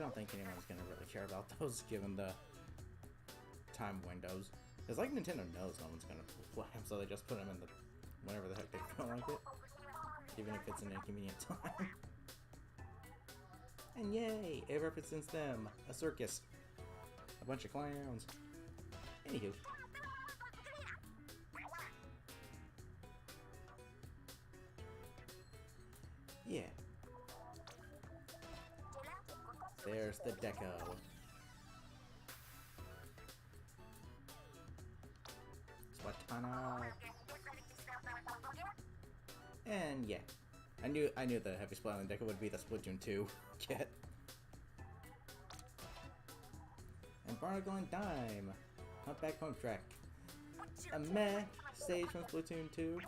don't think anyone's gonna really care about those given the time windows. Because like Nintendo knows no one's gonna play them, so they just put them in the whenever the heck they feel like it, even if it's an inconvenient time. And yay, it represents them, a circus, a bunch of clowns. Anywho. Yeah. There's the deco. Splatana. And yeah. I knew the heavy Splatoon deco would be the Splatoon 2 kit. And Barnacle and Dime. Humpback Home Track. A meh stage from Splatoon 2.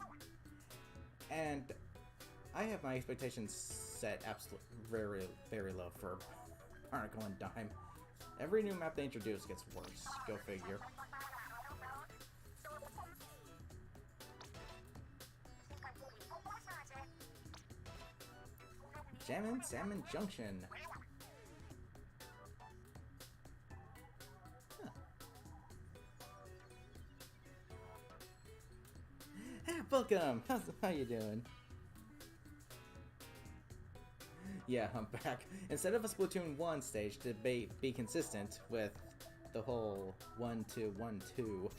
And I have my expectations set absolutely very, very low for Barnacle and Dime. Every new map they introduce gets worse. Go figure. Jammin' Salmon Junction. Huh. Hey, welcome! How you doing? Yeah, I'm back. Instead of a Splatoon 1 stage to be consistent with the whole 1-2-1-2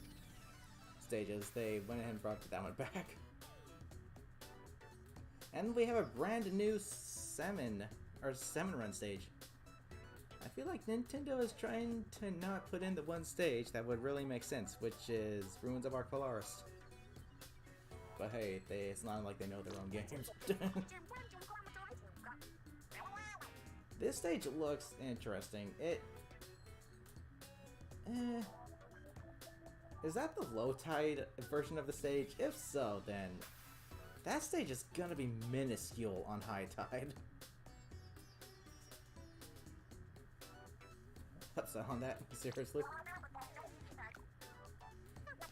stages, they went ahead and brought that one back. And we have a brand new salmon run stage. I feel like Nintendo is trying to not put in the one stage that would really make sense, which is Ruins of Arcalaris. But hey, it's not like they know their own games. This stage looks interesting. Is that the low tide version of the stage? If so, then that stage is gonna be minuscule on high tide. Upset on that? Seriously?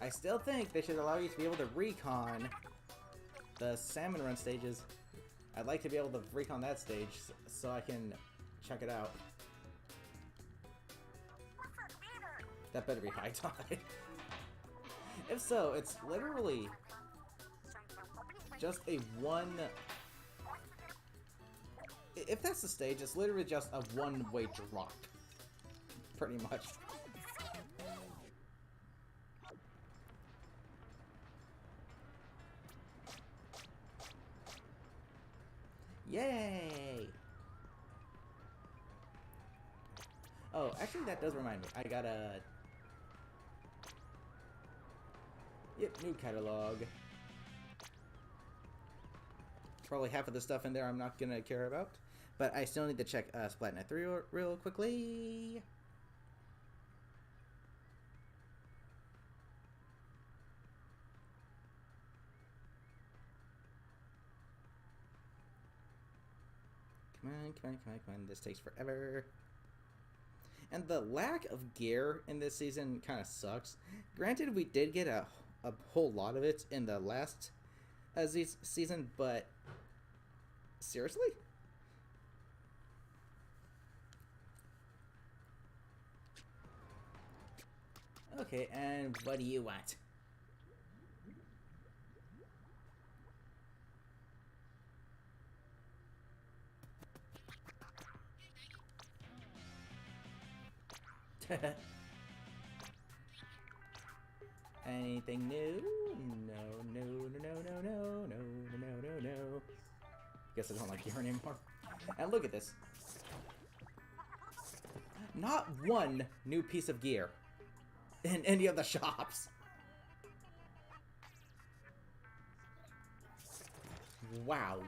I still think they should allow you to be able to recon the salmon run stages. I'd like to be able to recon that stage so I can check it out. That better be high tide. If so, it's literally just a one... If that's the stage, it's literally just a one-way drop. Pretty much. Yay! Oh, actually that does remind me. I got a... Yep, new catalog. Probably half of the stuff in there I'm not gonna care about. But I still need to check Splatoon 3 real quickly. Come on, this takes forever. And the lack of gear in this season kind of sucks. Granted, we did get a whole lot of it in the last season, but seriously? Okay, and what do you want? Anything new? No. Guess I don't like gear anymore. And look at this. Not one new piece of gear in any of the shops. Wow,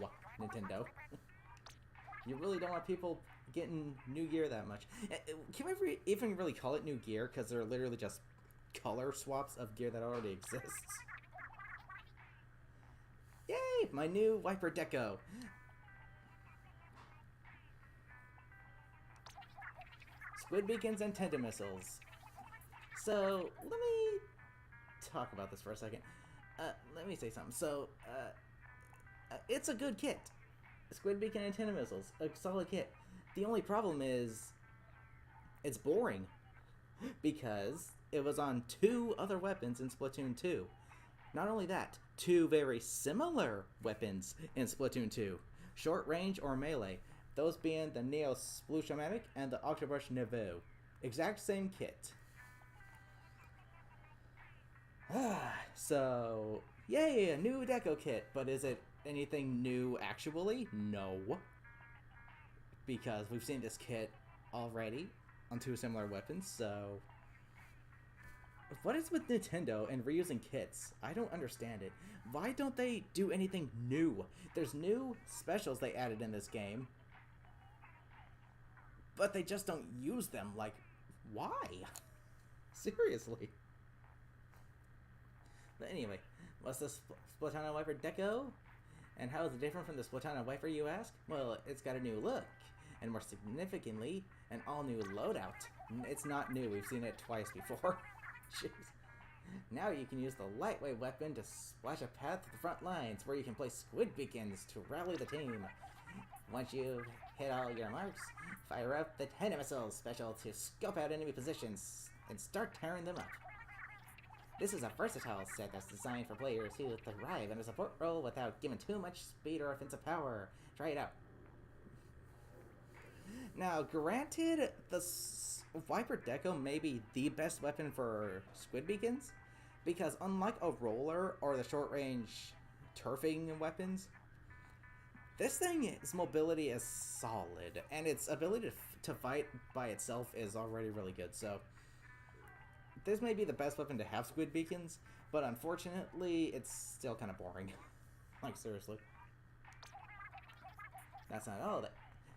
Nintendo. You really don't want people getting new gear that much. Can we even really call it new gear? Because they're literally just color swaps of gear that already exists. Yay! My new wiper deco! Squid beacons and tenta missiles. So, let me talk about this for a second. Let me say something. So, it's a good kit. Squid beacon and tenta missiles. A solid kit. The only problem is It's boring because it was on 2 other weapons in Splatoon 2. Not only that, 2 very similar weapons in Splatoon 2, short range or melee, those being the Neo Splushamatic and the Octobrush Neveu. Exact same kit. So, yay, a new deco kit, but is it anything new actually? No. Because we've seen this kit already on 2 similar weapons, so... What is with Nintendo and reusing kits? I don't understand it. Why don't they do anything new? There's new specials they added in this game, but they just don't use them. Like, why? Seriously. But anyway, what's the Splatana Wiper deco? And how is it different from the Splatana Wiper, you ask? Well, it's got a new look, and more significantly, an all-new loadout. It's not new, we've seen it twice before. Jeez. Now you can use the lightweight weapon to splash a path to the front lines, where you can place squid beacons to rally the team. Once you've hit all your marks, fire up the Tiny Missiles special to scope out enemy positions and start tearing them up. This is a versatile set that's designed for players who thrive in a support role without giving too much speed or offensive power. Try it out. Now, granted, the Viper Deco may be the best weapon for squid beacons, because unlike a roller or the short-range turfing weapons, this thing's mobility is solid, and its ability to fight by itself is already really good, so this may be the best weapon to have squid beacons, but unfortunately, it's still kind of boring. Like, seriously. That's not all that.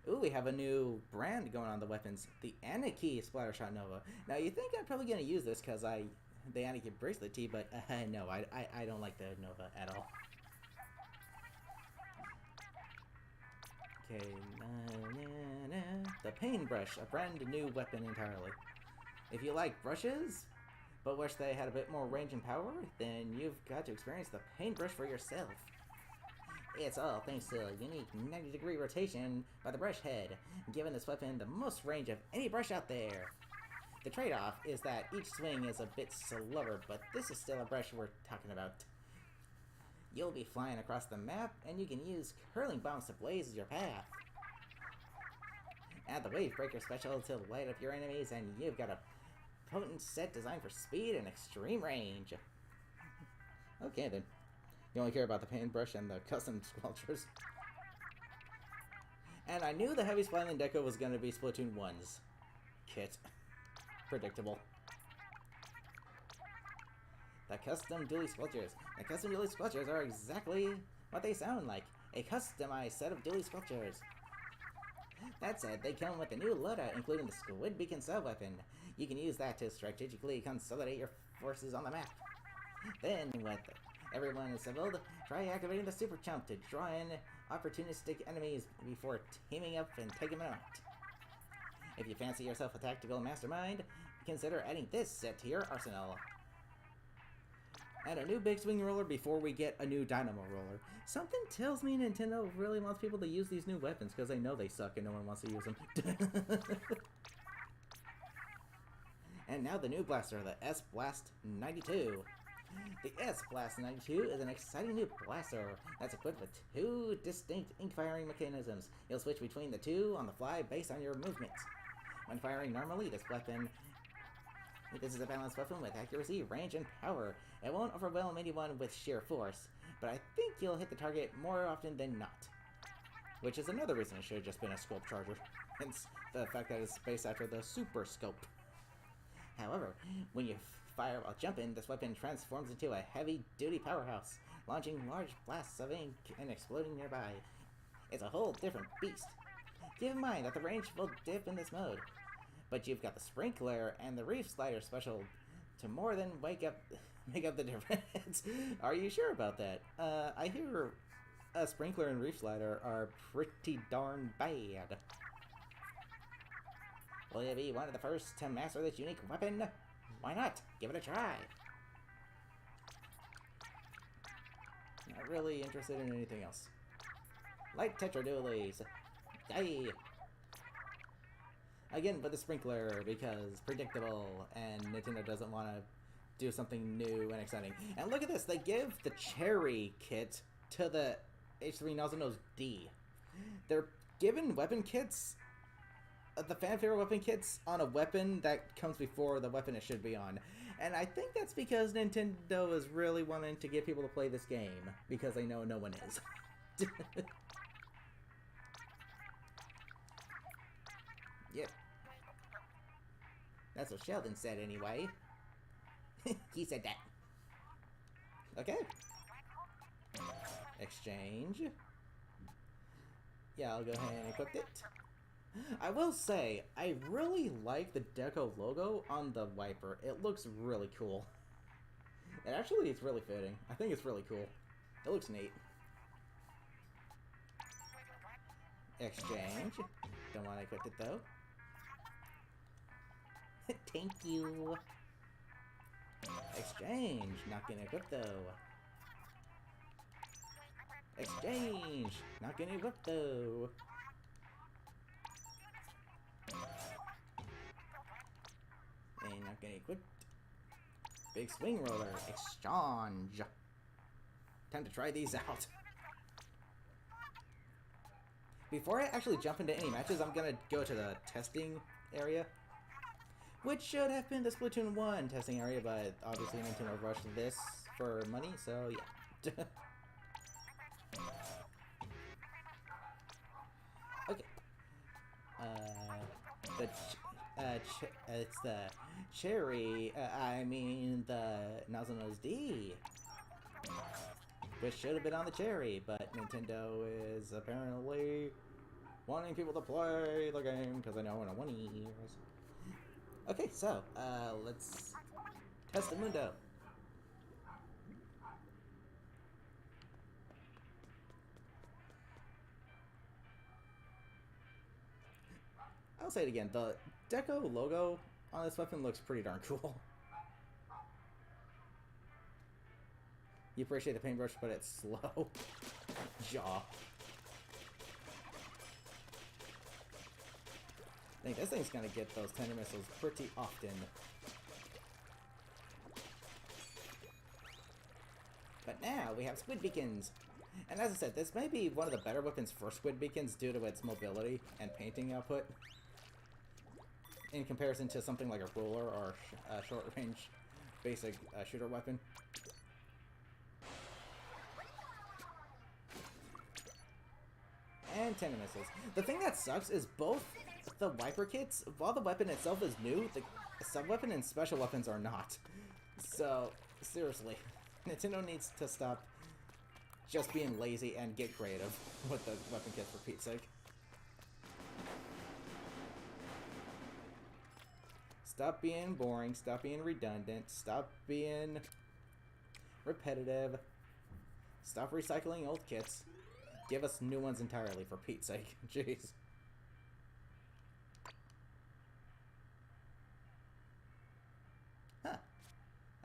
Ooh, we have a new brand going on the weapons. The Anarchy Splattershot Nova. Now, you think I'm probably going to use this because the Anarchy Bracelet Tee, but no, I don't like the Nova at all. Okay, the Paintbrush, a brand new weapon entirely. If you like brushes, but wish they had a bit more range and power, then you've got to experience the Paintbrush for yourself. It's all thanks to a unique 90-degree rotation by the brush head, giving this weapon the most range of any brush out there. The trade-off is that each swing is a bit slower, but this is still a brush we're talking about. You'll be flying across the map, and you can use curling bombs to blaze your path. Add the Wave Breaker special to light up your enemies, and you've got a potent set designed for speed and extreme range. Okay then. You only care about the paintbrush and the custom sculptures. And I knew the heavy splatling deco was going to be Splatoon 1's kit. Predictable. The custom dually sculptures. The custom dually sculptures are exactly what they sound like. A customized set of dually sculptures. That said, they come with a new loadout, including the Squid Beacon sub-weapon. You can use that to strategically consolidate your forces on the map. Then, with everyone assembled, try activating the Super Chump to draw in opportunistic enemies before teaming up and taking them out. If you fancy yourself a tactical mastermind, consider adding this set to your arsenal. And a new big swing roller before we get a new dynamo roller. Something tells me Nintendo really wants people to use these new weapons because they know they suck and no one wants to use them. And now the new blaster, the S-Blast 92. The S-Blast 92 is an exciting new blaster that's equipped with 2 distinct ink firing mechanisms. You'll switch between the 2 on the fly based on your movements. When firing normally, this is a balanced weapon with accuracy, range, and power. It won't overwhelm anyone with sheer force, but I think you'll hit the target more often than not. Which is another reason it should have just been a scope charger, hence the fact that it's based after the Super Scope. However, when you fire while jumping, this weapon transforms into a heavy-duty powerhouse, launching large blasts of ink and exploding nearby. It's a whole different beast. Keep in mind that the range will dip in this mode, but you've got the Sprinkler and the Reef Slider special to more than make up the difference. Are you sure about that? I hear a Sprinkler and Reef Slider are pretty darn bad. Will you be one of the first to master this unique weapon? Why not? Give it a try. Not really interested in anything else. Light Tetra Dualies. Yay! Again, with the sprinkler, because predictable, and Nintendo doesn't want to do something new and exciting. And look at this, they give the cherry kit to the H3 Nozzle D. They're giving weapon kits, the fan favorite weapon kits, on a weapon that comes before the weapon it should be on. And I think that's because Nintendo is really wanting to get people to play this game, because they know no one is. Yep. That's what Sheldon said anyway. He said that. Okay. Exchange. Yeah, I'll go ahead and equip it. I will say, I really like the Deco logo on the wiper. It looks really cool. And actually, it's really fitting. I think it's really cool. It looks neat. Exchange. Don't want to equip it, though. Thank you. Exchange. Not gonna equip, though. Exchange. Not gonna equip, though. And not gonna equip. Big swing roller. Exchange. Time to try these out. Before I actually jump into any matches, I'm gonna go to the testing area, which should have been the Splatoon 1 testing area, but obviously Nintendo rushed this for money, so yeah. Okay. It's the cherry, the Nozzle D. Which should have been on the cherry, but Nintendo is apparently wanting people to play the game, because I know in 1 years. Okay, so, let's test the Mundo. I'll say it again, the Deco logo on this weapon looks pretty darn cool. You appreciate the paintbrush, but it's slow. Jaw. I think this thing's gonna get those tender missiles pretty often. But now we have squid beacons. And as I said, this may be one of the better weapons for squid beacons due to its mobility and painting output, in comparison to something like a ruler or a short-range basic shooter weapon. And tender missiles. The thing that sucks is both the wiper kits, while the weapon itself is new, the sub-weapon and special weapons are not. So, seriously, Nintendo needs to stop just being lazy and get creative with the weapon kits, for Pete's sake. Stop being boring, stop being redundant, stop being repetitive, stop recycling old kits. Give us new ones entirely, for Pete's sake. Jeez. Huh.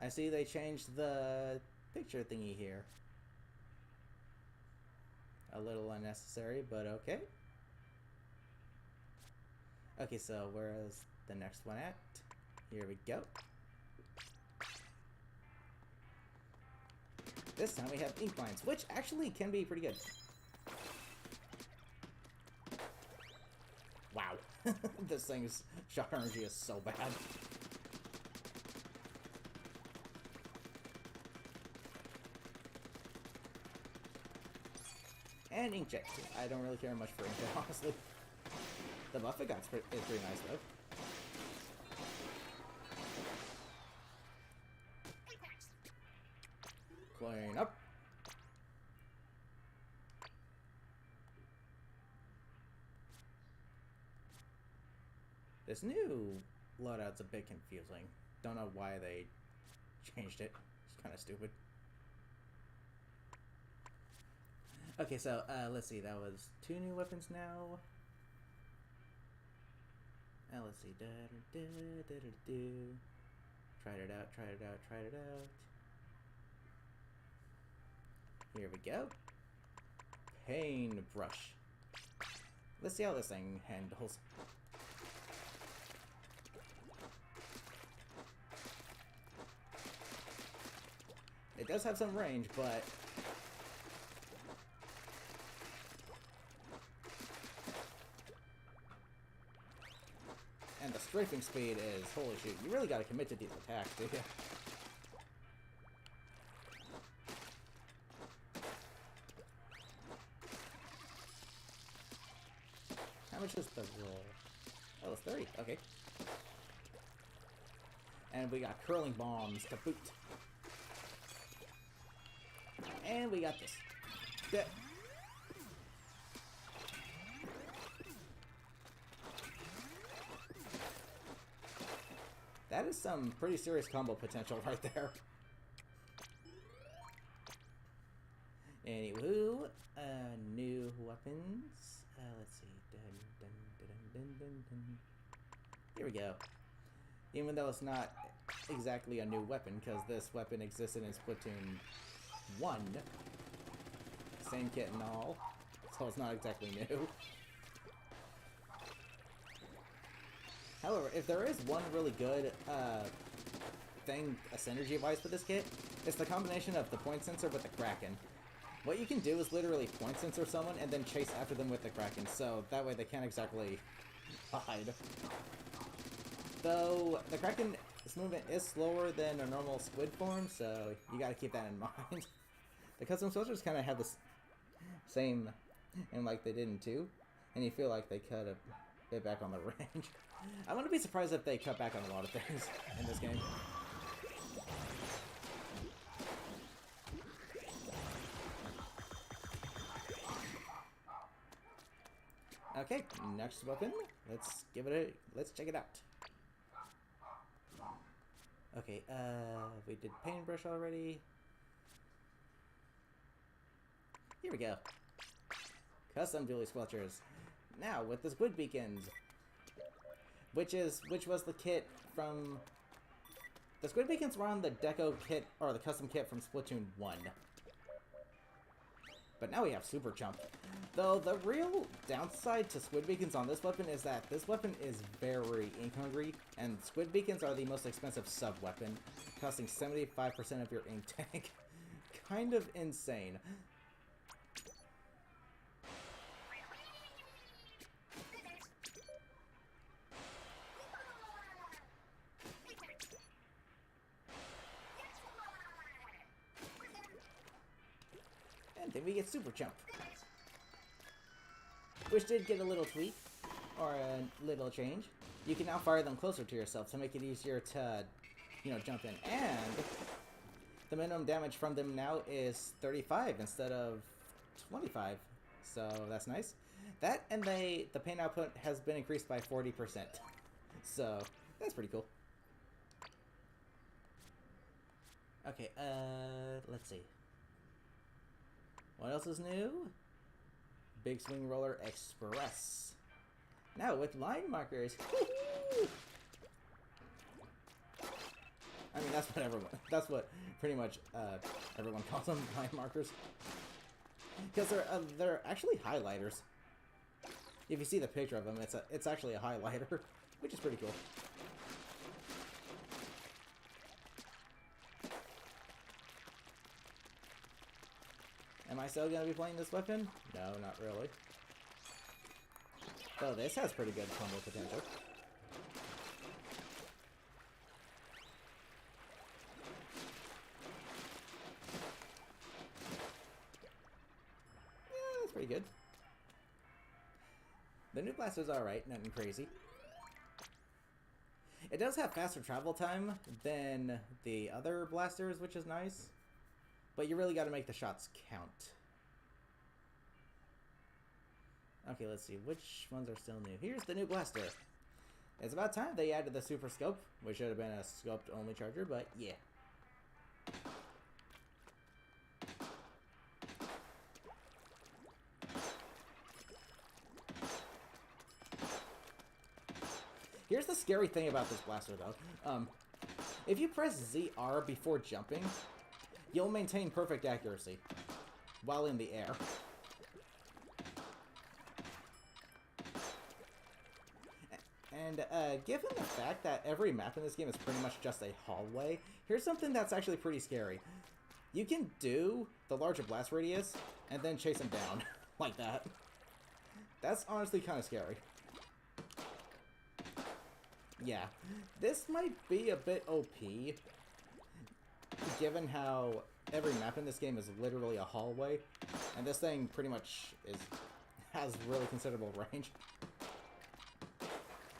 I see they changed the picture thingy here. A little unnecessary, but okay. Okay, so where's the next one at? Here we go. This time we have ink lines, which actually can be pretty good. Wow. This thing's shock energy is so bad. And inkjet. I don't really care much for inkjet, honestly. The buff it got is pretty nice, though. Clean up. This new loadout's a bit confusing. Don't know why they changed it. It's kind of stupid. Okay, so, let's see. That was 2 new weapons now. Let's see. Tried it out, tried it out, tried it out. Here we go. Paintbrush. Let's see how this thing handles. It does have some range, but... And the strafing speed is, holy shoot, you really gotta commit to these attacks, do you? How much is the roll? Oh, it's 30, okay. And we got curling bombs to boot. And we got this. Yeah. That is some pretty serious combo potential right there. Anywho, new weapons. Let's see. Here we go. Even though it's not exactly a new weapon, because this weapon existed in Splatoon 1. Same kit and all, so it's not exactly new. However, if there is one really good thing, a synergy device for this kit, it's the combination of the point sensor with the Kraken. What you can do is literally point sensor someone and then chase after them with the Kraken, so that way they can't exactly hide. Though, the Kraken's movement is slower than a normal squid form, so you gotta keep that in mind. The custom soldiers kind of have the same aim like they did in 2, and you feel like they cut a bit back on the range. I wouldn't be surprised if they cut back on a lot of things in this game. Okay, next weapon. Let's check it out. Okay, we did paintbrush already. Here we go. Custom dually squelchers. Now with the squid beacons, which was the kit from. The squid beacons were on the deco kit or the custom kit from Splatoon 1. But now we have super jump. Though the real downside to squid beacons on this weapon is that this weapon is very ink hungry, and squid beacons are the most expensive sub weapon, costing 75% of your ink tank. Kind of insane. And then we get super jump, which did get a little tweak, or a little change. You can now fire them closer to yourself to make it easier to, jump in. And the minimum damage from them now is 35 instead of 25, so that's nice. That and the paint output has been increased by 40%, so that's pretty cool. Okay, let's see. What else is new? Big Swing Roller Express. Now with line markers. I mean, that's what pretty much everyone calls them, line markers. Because they're actually highlighters. If you see the picture of them, it's actually a highlighter, which is pretty cool. Am I still gonna be playing this weapon? No, not really. Though this has pretty good combo potential. Yeah, that's pretty good. The new blaster's alright, nothing crazy. It does have faster travel time than the other blasters, which is nice. But you really got to make the shots count. Okay, let's see. Which ones are still new? Here's the new blaster. It's about time they added the super scope, which should have been a scoped only charger, but yeah. Here's the scary thing about this blaster, though. If you press ZR before jumping, you'll maintain perfect accuracy while in the air. And given the fact that every map in this game is pretty much just a hallway, here's something that's actually pretty scary. You can do the larger blast radius and then chase him down like that. That's honestly kind of scary. Yeah, this might be a bit OP, given how every map in this game is literally a hallway, and this thing pretty much has really considerable range.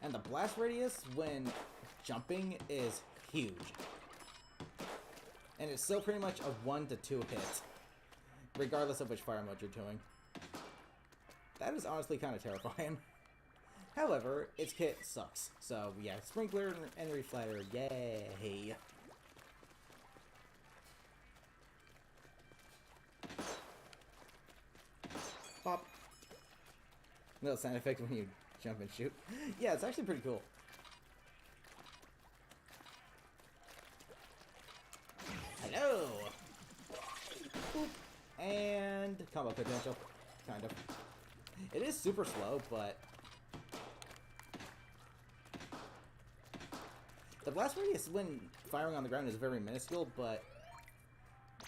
And the blast radius when jumping is huge. And it's still pretty much a 1 to 2 hits, regardless of which fire mode you're doing. That is honestly kind of terrifying. However, its kit sucks. So yeah, Sprinkler and Reflatter, yay! Pop. Little sound effect when you jump and shoot. Yeah, it's actually pretty cool. Hello! Boop. And combo potential. Kind of. It is super slow, but the blast radius when firing on the ground is very minuscule, but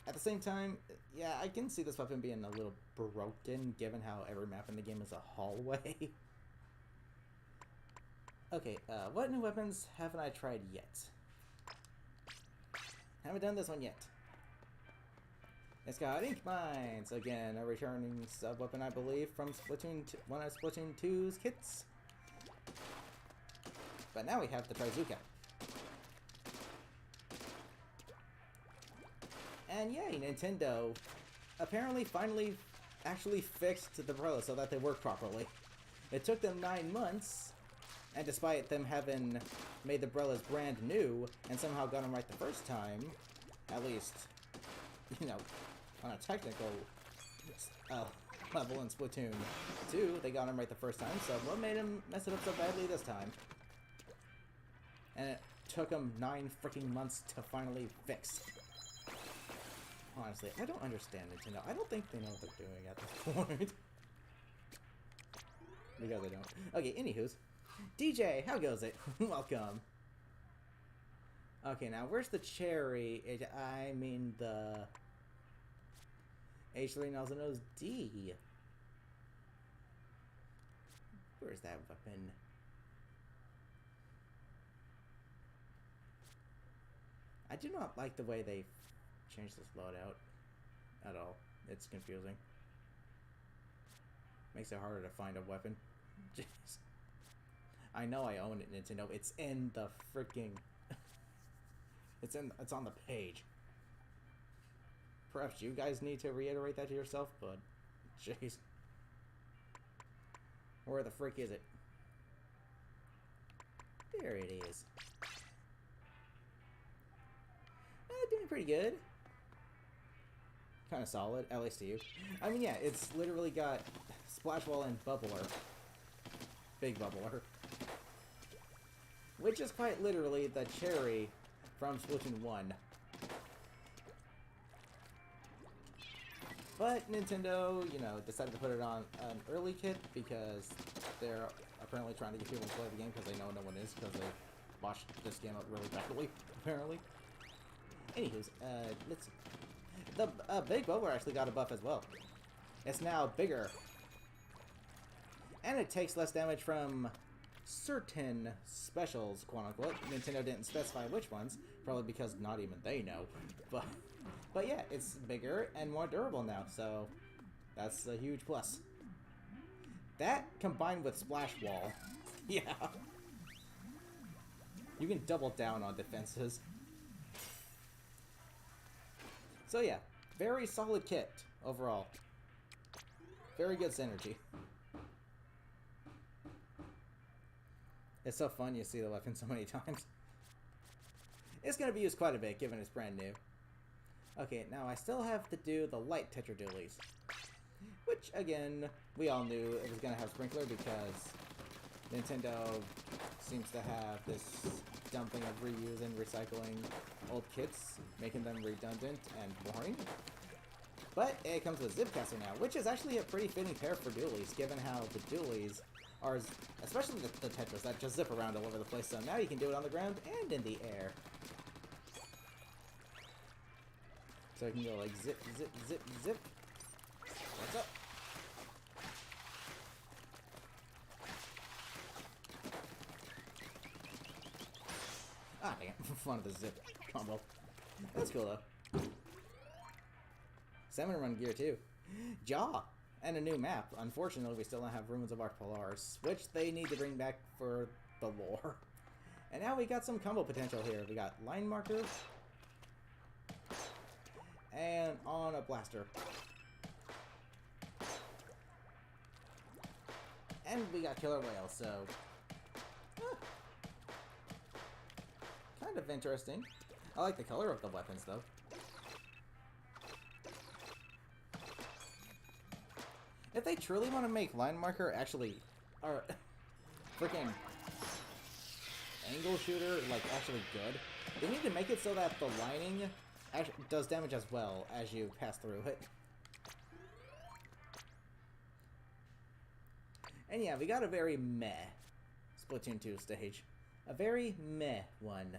at the same time, yeah, I can see this weapon being a little broken, given how every map in the game is a hallway. Okay, what new weapons haven't I tried yet? Haven't done this one yet. It's got Ink Mines! Again, a returning sub-weapon, I believe, from one of Splatoon 2's kits. But now we have the Trizuka. And yay, Nintendo apparently finally actually fixed the umbrellas so that they work properly. It took them 9 months, and despite them having made the umbrellas brand new and somehow got them right the first time, at least, you know, on a technical level in Splatoon 2, they got them right the first time, so what made them mess it up so badly this time? And it took them 9 freaking months to finally fix. Honestly, I don't understand Nintendo. I don't think they know what they're doing at this point. Because I don't. Okay, anywho's. DJ, how goes it? Welcome. Okay, now where's the cherry? I mean the H3 also knows D. Where's that weapon? I do not like the way they changed this loadout at all. It's confusing. Makes it harder to find a weapon. Jeez. I know I own it, Nintendo. It's in the freaking it's on the page. Perhaps you guys need to reiterate that to yourself, but jeez. Where the frick is it? There it is. Doing pretty good. Kind of solid, at least to you. I mean, yeah, it's literally got Splash Wall and Bubbler. Big Bubbler. Which is quite literally the cherry from Splatoon 1. But Nintendo, you know, decided to put it on an early kit because they're apparently trying to get people to play the game because they know no one is, because they botched this game up really badly, apparently. Anywho's, let's see. The Big Bubbler actually got a buff as well. It's now bigger. And it takes less damage from certain specials, quote-unquote. Nintendo didn't specify which ones, probably because not even they know. But yeah, it's bigger and more durable now, so that's a huge plus. That combined with Splash Wall, yeah. You can double down on defenses. So yeah, very solid kit overall. Very good synergy. It's so fun you see the weapon so many times. It's going to be used quite a bit given it's brand new. Okay, now I still have to do the light Tetra Dualies. Which, again, we all knew it was going to have Sprinkler because Nintendo seems to have this dumping of reuse and recycling old kits, making them redundant and boring. But it comes with Zipcaster now, which is actually a pretty fitting pair for dualies, given how the dualies are, especially the Tetras, that just zip around all over the place, so now you can do it on the ground and in the air. So I can go like zip, zip, zip, zip. What's up? Ah, dang it. Fun of the zip combo. That's cool though. Salmon Run gear too. Jaw! And a new map. Unfortunately, we still don't have Ruins of Arch Polaris, which they need to bring back for the lore. And now we got some combo potential here. We got Line Marker. And on a blaster. And we got Killer Whale, so... kind of interesting. I like the color of the weapons, though. If they truly want to make Line Marker actually... or freaking... angle shooter, like, actually good, they need to make it so that the lining does damage as well as you pass through it. And yeah, we got a very meh Splatoon 2 stage. A very meh one.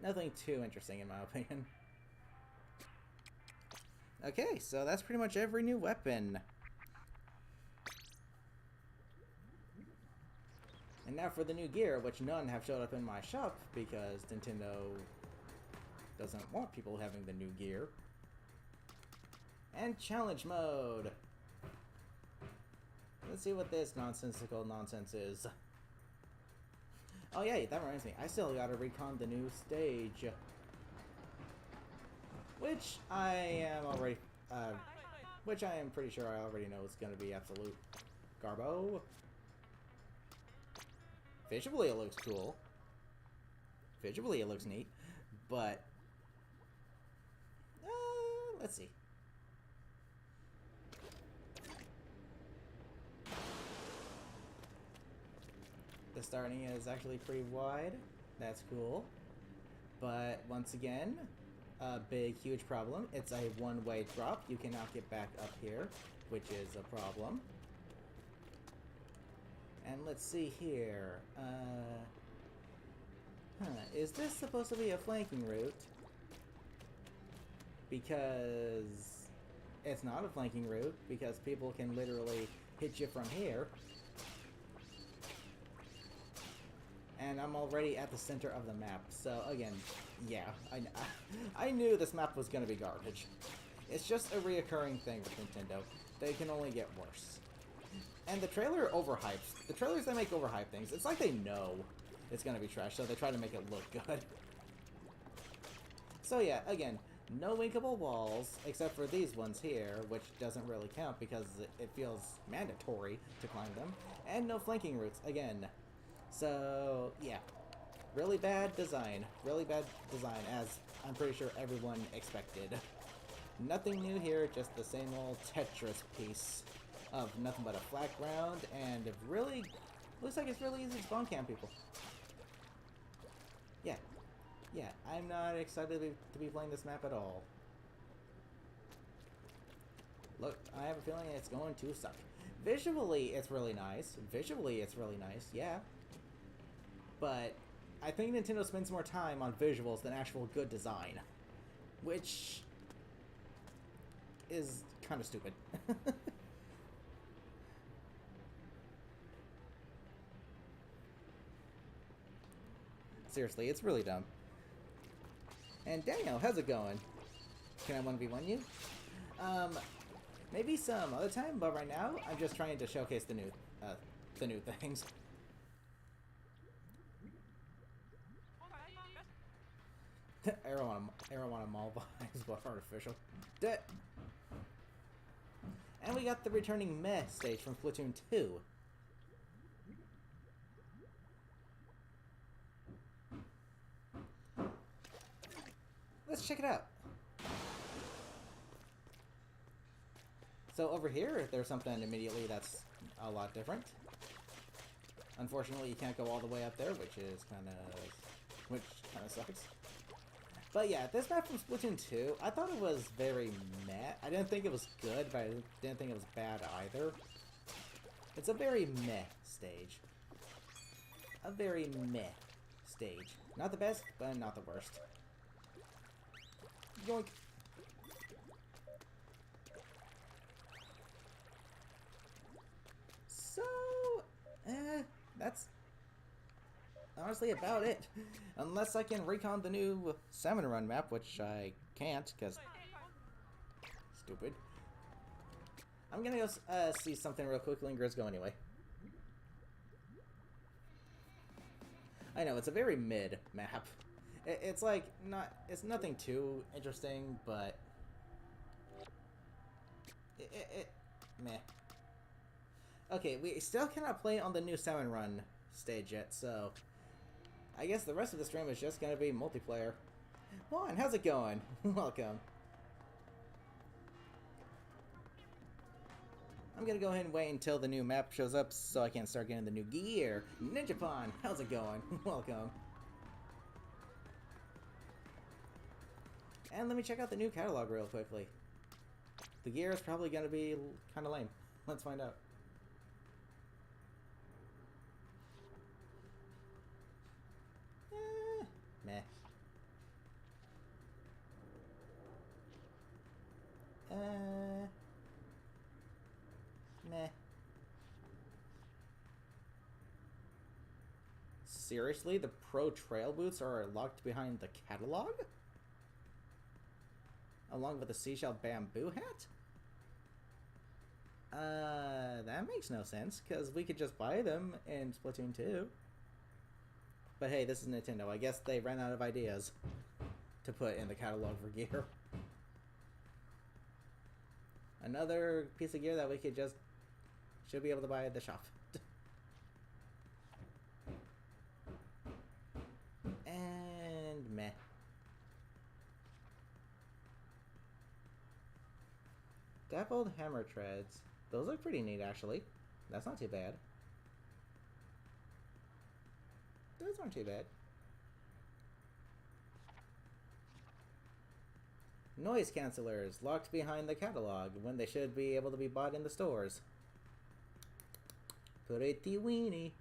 Nothing too interesting in my opinion. Okay, so that's pretty much every new weapon. And now for the new gear, which none have showed up in my shop because Nintendo doesn't want people having the new gear. And challenge mode. Let's see what this nonsensical nonsense is. Oh yeah, that reminds me. I still gotta recon the new stage. Which I am already... which I am pretty sure I already know is gonna be absolute garbo. Visually it looks cool. Visually it looks neat. But... let's see. The starting is actually pretty wide. That's cool. But once again, a big, huge problem. It's a one-way drop. You cannot get back up here, which is a problem. And let's see here. Is this supposed to be a flanking route? Because it's not a flanking route, because people can literally hit you from here. And I'm already at the center of the map, so again, yeah, I knew this map was gonna be garbage. It's just a reoccurring thing with Nintendo. They can only get worse. And the trailer overhypes. The trailers, they make overhype things. It's like they know it's gonna be trash, so they try to make it look good. So yeah, again, no winkable walls, except for these ones here, which doesn't really count because it feels mandatory to climb them. And no flanking routes, again. So, yeah. Really bad design. Really bad design, as I'm pretty sure everyone expected. Nothing new here, just the same old Tetris piece of nothing but a flat ground, and it really looks like it's really easy to spawn camp people. Yeah. Yeah, I'm not excited to be playing this map at all. Look, I have a feeling it's going to suck. Visually, it's really nice. Visually, it's really nice, yeah. But I think Nintendo spends more time on visuals than actual good design. Which is kind of stupid. Seriously, it's really dumb. And Daniel, how's it going? Can I 1v1 you? Maybe some other time, but right now, I'm just trying to showcase the new things. Arrow on a mall is but artificial. Dead. And we got the returning meh stage from Splatoon 2. Let's check it out. So over here, there's something immediately that's a lot different. Unfortunately, you can't go all the way up there, which kind of sucks. But yeah, this map from Splatoon 2, I thought it was very meh. I didn't think it was good, but I didn't think it was bad either. It's a very meh stage. A very meh stage. Not the best, but not the worst. Yoink. So, that's honestly about it. Unless I can recon the new Salmon Run map, which I can't, because... Stupid. I'm gonna go see something real quickly and Grizz go anyway. I know, it's a very mid map. It's like, it's nothing too interesting, but... Meh. Okay, we still cannot play on the new Salmon Run stage yet, so... I guess the rest of the stream is just gonna be multiplayer. Juan, how's it going? Welcome. I'm gonna go ahead and wait until the new map shows up so I can start getting the new gear. Ninjapon, how's it going? Welcome. And let me check out the new catalog real quickly. The gear is probably gonna be kinda lame. Let's find out. Meh. Meh. Seriously, the pro trail boots are locked behind the catalog? Along with the seashell bamboo hat? That makes no sense, because we could just buy them in Splatoon 2. But hey, this is Nintendo. I guess they ran out of ideas to put in the catalog for gear. Another piece of gear that we could just... should be able to buy at the shop. And meh. Dappled hammer treads. Those look pretty neat, actually. That's not too bad. Those aren't too bad. Noise cancelers locked behind the catalog when they should be able to be bought in the stores. Pretty weenie.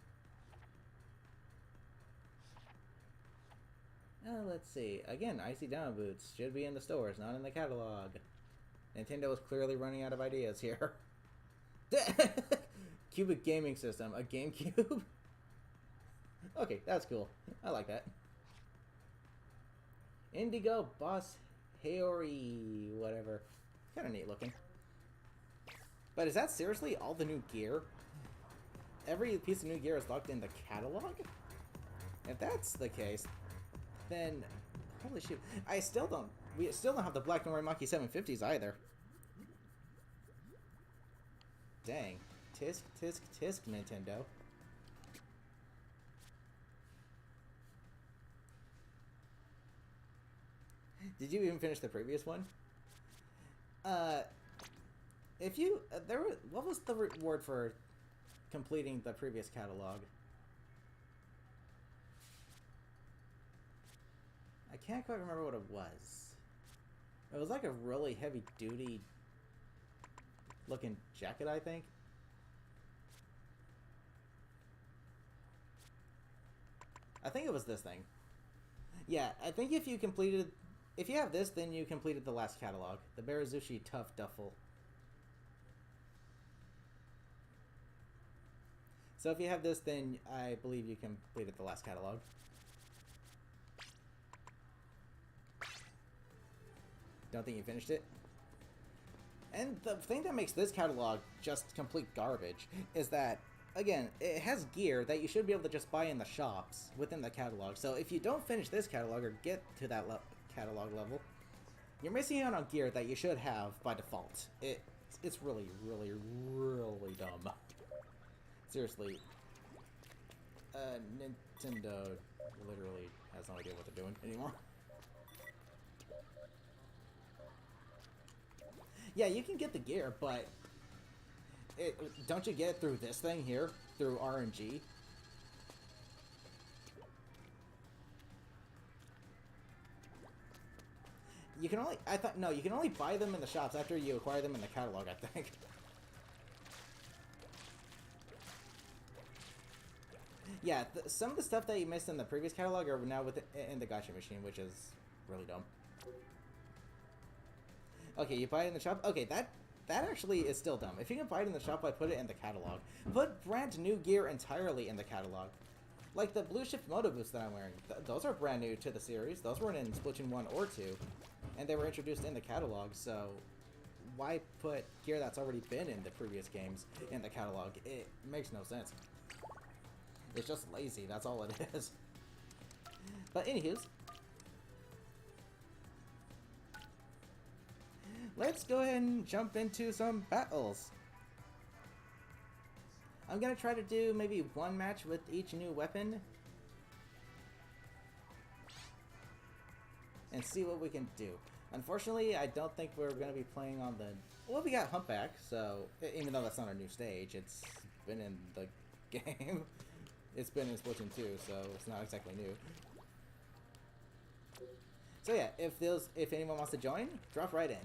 Let's see. Again, icy down boots should be in the stores, not in the catalog. Nintendo is clearly running out of ideas here. Cubic gaming system, a GameCube? Okay, that's cool. I like that. Indigo Boss Haori, whatever. Kind of neat looking. But is that seriously all the new gear? Every piece of new gear is locked in the catalog? If that's the case, then holy shoot. We still don't have the Black Norimaki 750s either. Dang. Tisk, tisk, tisk, Nintendo. Did you even finish the previous one? If you... what was the word for completing the previous catalog? I can't quite remember what it was. It was like a really heavy-duty looking jacket, I think. I think it was this thing. Yeah, I think if you completed... If you have this, then you completed the last catalog. The Barazushi Tough Duffel. So if you have this, then I believe you completed the last catalog. Don't think you finished it? And the thing that makes this catalog just complete garbage is that, again, it has gear that you should be able to just buy in the shops within the catalog. So if you don't finish this catalog or get to that catalog level, you're missing out on gear that you should have by default. It's really, really, really dumb. Seriously. Nintendo literally has no idea what they're doing anymore. Yeah, you can get the gear, but don't you get it through this thing here? Through RNG? You can only... No, you can only buy them in the shops after you acquire them in the catalog, I think. Yeah, some of the stuff that you missed in the previous catalog are now in the gacha machine, which is really dumb. Okay, you buy it in the shop? Okay, that actually is still dumb. If you can buy it in the shop, I put it in the catalog. Put brand new gear entirely in the catalog. Like the blue shift moto boots that I'm wearing. Those are brand new to the series. Those weren't in Splatoon 1 or 2. And they were introduced in the catalog, so why put gear that's already been in the previous games in the catalog? It makes no sense. It's just lazy, that's all it is. But anywho's, let's go ahead and jump into some battles. I'm gonna try to do maybe one match with each new weapon and see what we can do. Unfortunately, I don't think we're gonna be playing on the... Well, we got Humpback, so even though that's not a new stage, it's been in the game. It's been in Splatoon 2, so it's not exactly new. So yeah, if anyone wants to join, drop right in.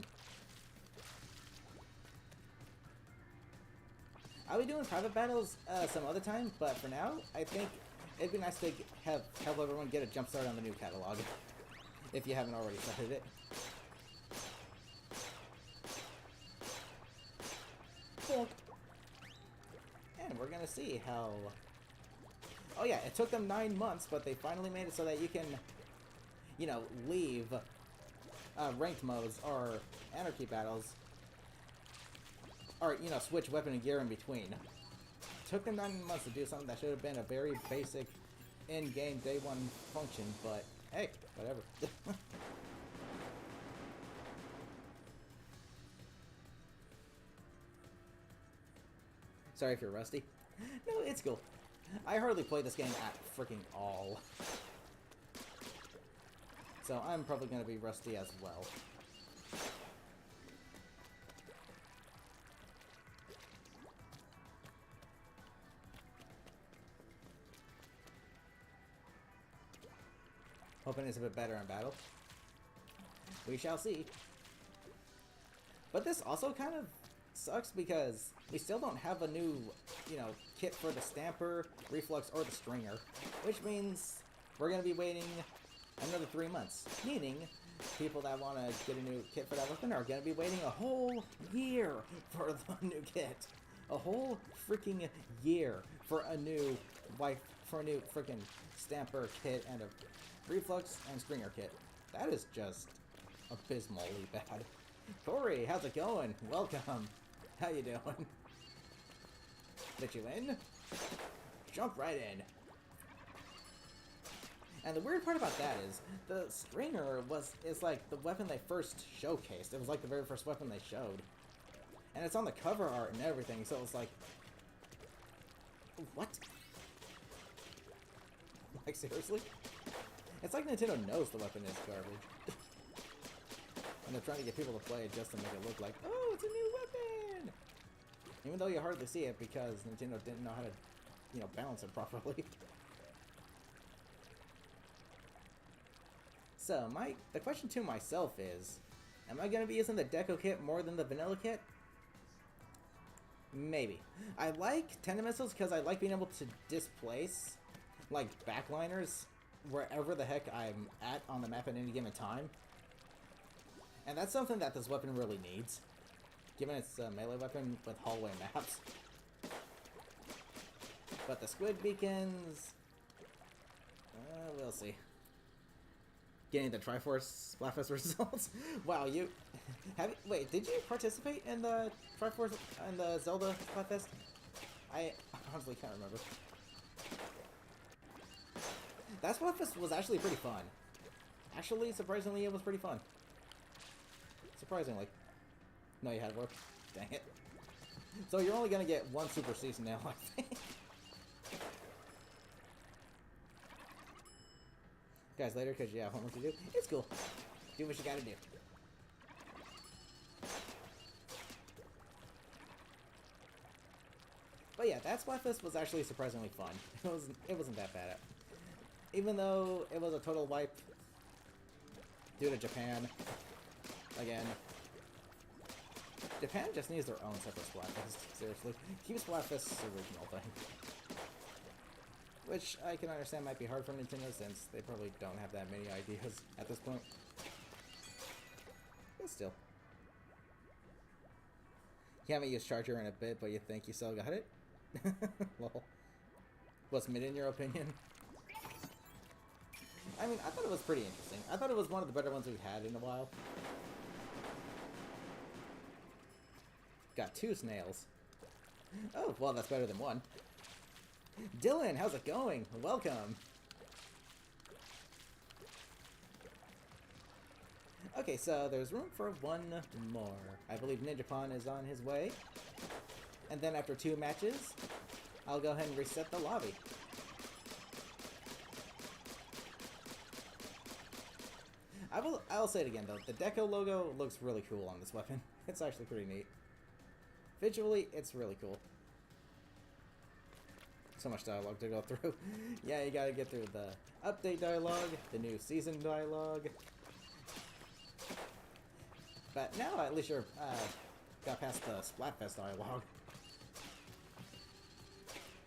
I'll be doing private battles some other time, but for now, I think it'd be nice to help everyone get a jump start on the new catalog, if you haven't already started it. And we're gonna see how... Oh yeah, it took them 9 months, but they finally made it so that you can, you know, leave ranked modes or anarchy battles, or, you know, switch weapon and gear in between. It took them 9 months to do something that should have been a very basic in-game day one function, but hey, whatever. Sorry if you're rusty. No, it's cool. I hardly play this game at freaking all. So I'm probably going to be rusty as well. Hoping it's a bit better in battle. We shall see. But this also kind of sucks because we still don't have a new, you know, kit for the Stamper, Reflux, or the Stringer. Which means we're going to be waiting another 3 months. Meaning, people that want to get a new kit for that weapon are going to be waiting a whole year for the new kit. A whole freaking year for a new freaking Stamper kit and a Reflux and Stringer kit. That is just abysmally bad. Corey, how's it going? Welcome. How you doing? Let you in? Jump right in. And the weird part about that is, the Stringer is like the weapon they first showcased. It was like the very first weapon they showed. And it's on the cover art and everything, so it's like... What? Like, seriously? It's like Nintendo knows the weapon is garbage. And they're trying to get people to play it just to make it look like, oh, it's a new weapon! Even though you hardly see it because Nintendo didn't know how to, you know, balance it properly. So, the question to myself is, am I going to be using the Deco kit more than the vanilla kit? Maybe. I like tandem missiles because I like being able to displace, like, backliners wherever the heck I'm at on the map at any given time. And that's something that this weapon really needs, given it's a melee weapon with hallway maps. But the squid beacons... we'll see. Getting the Triforce Splatfest results? Wow, you... Wait, did you participate in the Triforce and the Zelda Splatfest? I honestly can't remember. That Splatfest was actually pretty fun. Actually, surprisingly, it was pretty fun. Surprisingly. No, you had work. Dang it. So you're only gonna get one Super Season now, I think. Guys, later, because you have homework to do. It's cool. Do what you gotta do. But yeah, that Splatfest was actually surprisingly fun. It wasn't that bad. Even though it was a total wipe due to Japan. Again. Japan just needs their own separate Splatfest, seriously. Keep Splatfest's original thing. Which I can understand might be hard for Nintendo since they probably don't have that many ideas at this point. But still. You haven't used Charger in a bit, but you think you still got it? Lol. What's mid in your opinion? I mean, I thought it was pretty interesting. I thought it was one of the better ones we've had in a while. Got 2 snails. Oh, well, that's better than 1. Dylan, how's it going? Welcome. Okay, so there's room for 1 more. I believe Ninjapan is on his way. And then after 2 matches, I'll go ahead and reset the lobby. I'll say it again though, the Deco logo looks really cool on this weapon. It's actually pretty neat. Visually, it's really cool. So much dialogue to go through. Yeah, you gotta get through the update dialogue, the new season dialogue. But now at least you're got past the Splatfest dialogue.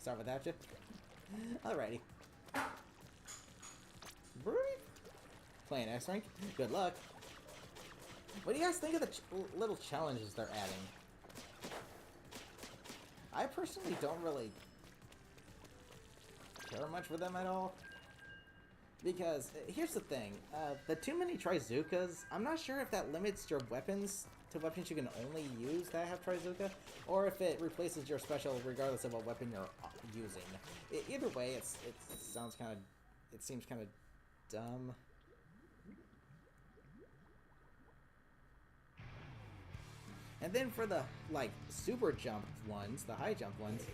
Start with that, Chip? Alrighty. Playing X-Rank? Good luck. What do you guys think of the little challenges they're adding? I personally don't really care much for them at all. Because, here's the thing. The too many Trizookas, I'm not sure if that limits your weapons to weapons you can only use that have Trizooka, or if it replaces your special regardless of what weapon you're using. Either way, it sounds kind of... It seems kind of dumb. And then for the, like, super jump ones, the high jump ones,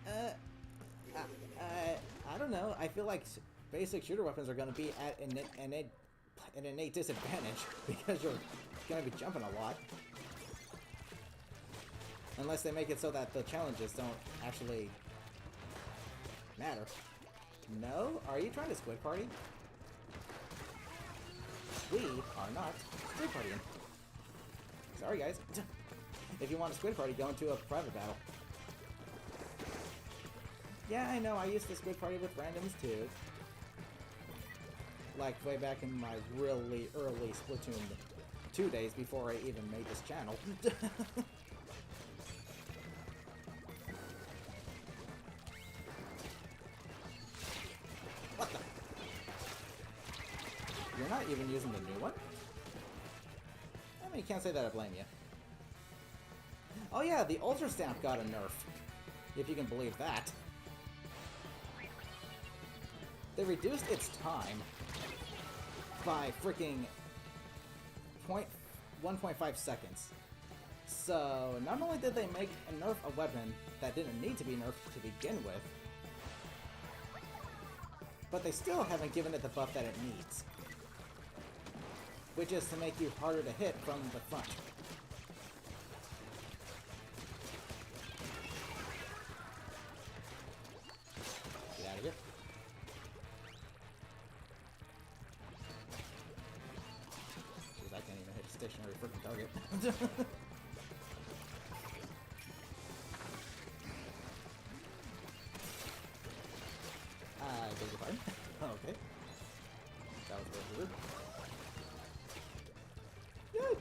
I don't know. I feel like basic shooter weapons are going to be at an innate disadvantage because you're going to be jumping a lot. Unless they make it so that the challenges don't actually matter. No? Are you trying to squid party? We are not squid partying. Sorry, guys. If you want a squid party, go into a private battle. Yeah, I know, I used to squid party with randoms too. Like, way back in my really early Splatoon 2 days before I even made this channel. What the? You're not even using the new one? I mean, you can't say that I blame you. Oh yeah, the Ultra Stamp got a nerf. If you can believe that. They reduced its time by freaking 1.5 seconds. So, not only did they make a nerf a weapon that didn't need to be nerfed to begin with, but they still haven't given it the buff that it needs. Which is to make you harder to hit from the front. Get out of here. Jeez, I can't even hit a stationary freaking target. I beg your pardon. Okay. That was very rude. Good.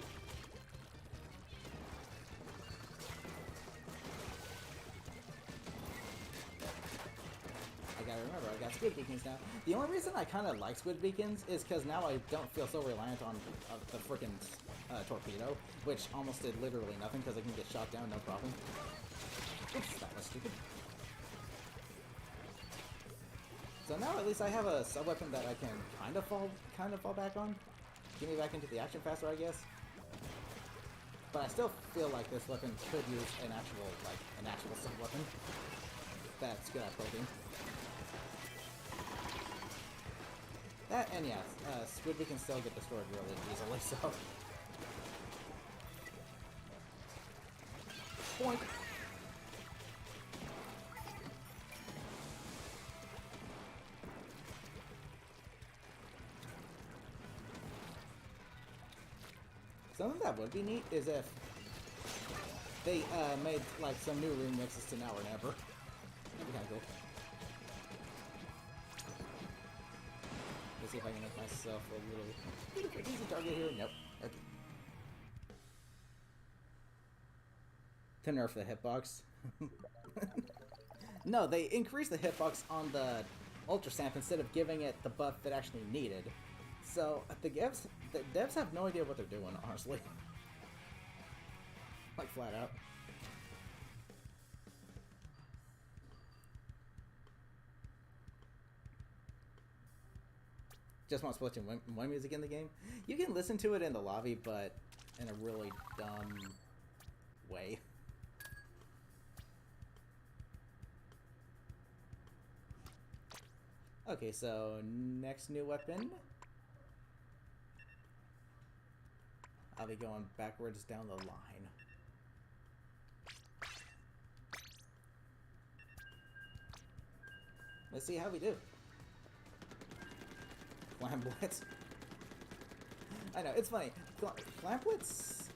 I gotta remember, I got squid beacons now. The only reason I kind of like squid beacons is because now I don't feel so reliant on the frickin' torpedo, which almost did literally nothing because I can get shot down, no problem. Oops, that was stupid. So now at least I have a sub-weapon that I can kind of fall back on. Get me back into the action faster, I guess. But I still feel like this weapon could use an actual sub-weapon that's good at poking. That, and yeah, Squid can still get destroyed really easily, so... Point! Something that would be neat is if they made like some new remixes to Now or Never. That'd be kind of cool. Let's see if I can make myself a little bit easy target here. Nope. Okay. to nerf the hitbox. No, they increased the hitbox on the Ultra Stamp instead of giving it the buff that actually needed. So the devs have no idea what they're doing, honestly. Like flat out. Just want Splatoon 1 music in the game. You can listen to it in the lobby, but in a really dumb way. Okay, so next new weapon. I'll be going backwards down the line. Let's see how we do. Clam Blitz. I know, it's funny. Clam Blitz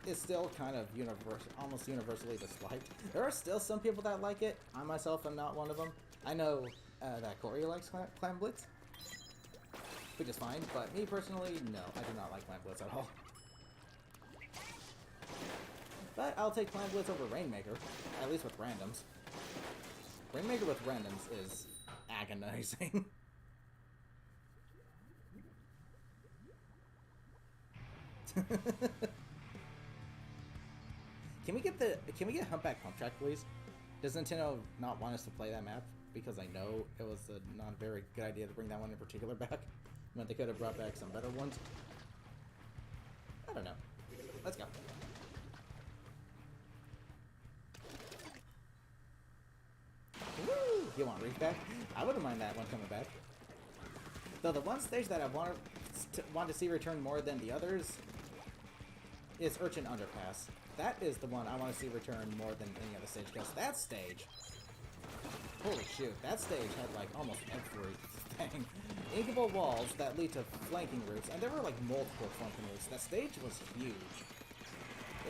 is still kind of almost universally disliked. There are still some people that like it. I myself am not one of them. I know that Corey likes Clam Blitz, which is fine, but me personally, no, I do not like Clam Blitz at all. But I'll take Clam Blitz over Rainmaker, at least with randoms. Rainmaker with randoms is agonizing. Can we get Humpback Pump Track, please? Does Nintendo not want us to play that map? Because I know it was not a very good idea to bring that one in particular back. But they could have brought back some better ones. I don't know. Let's go. Woo! You want Reef back? I wouldn't mind that one coming back. Though the one stage that I want to see return more than the others is Urchin Underpass. That is the one I want to see return more than any other stage, because that stage... Holy shoot, that stage had like almost everything. Inkable walls that lead to flanking routes, and there were like multiple flanking routes. That stage was huge.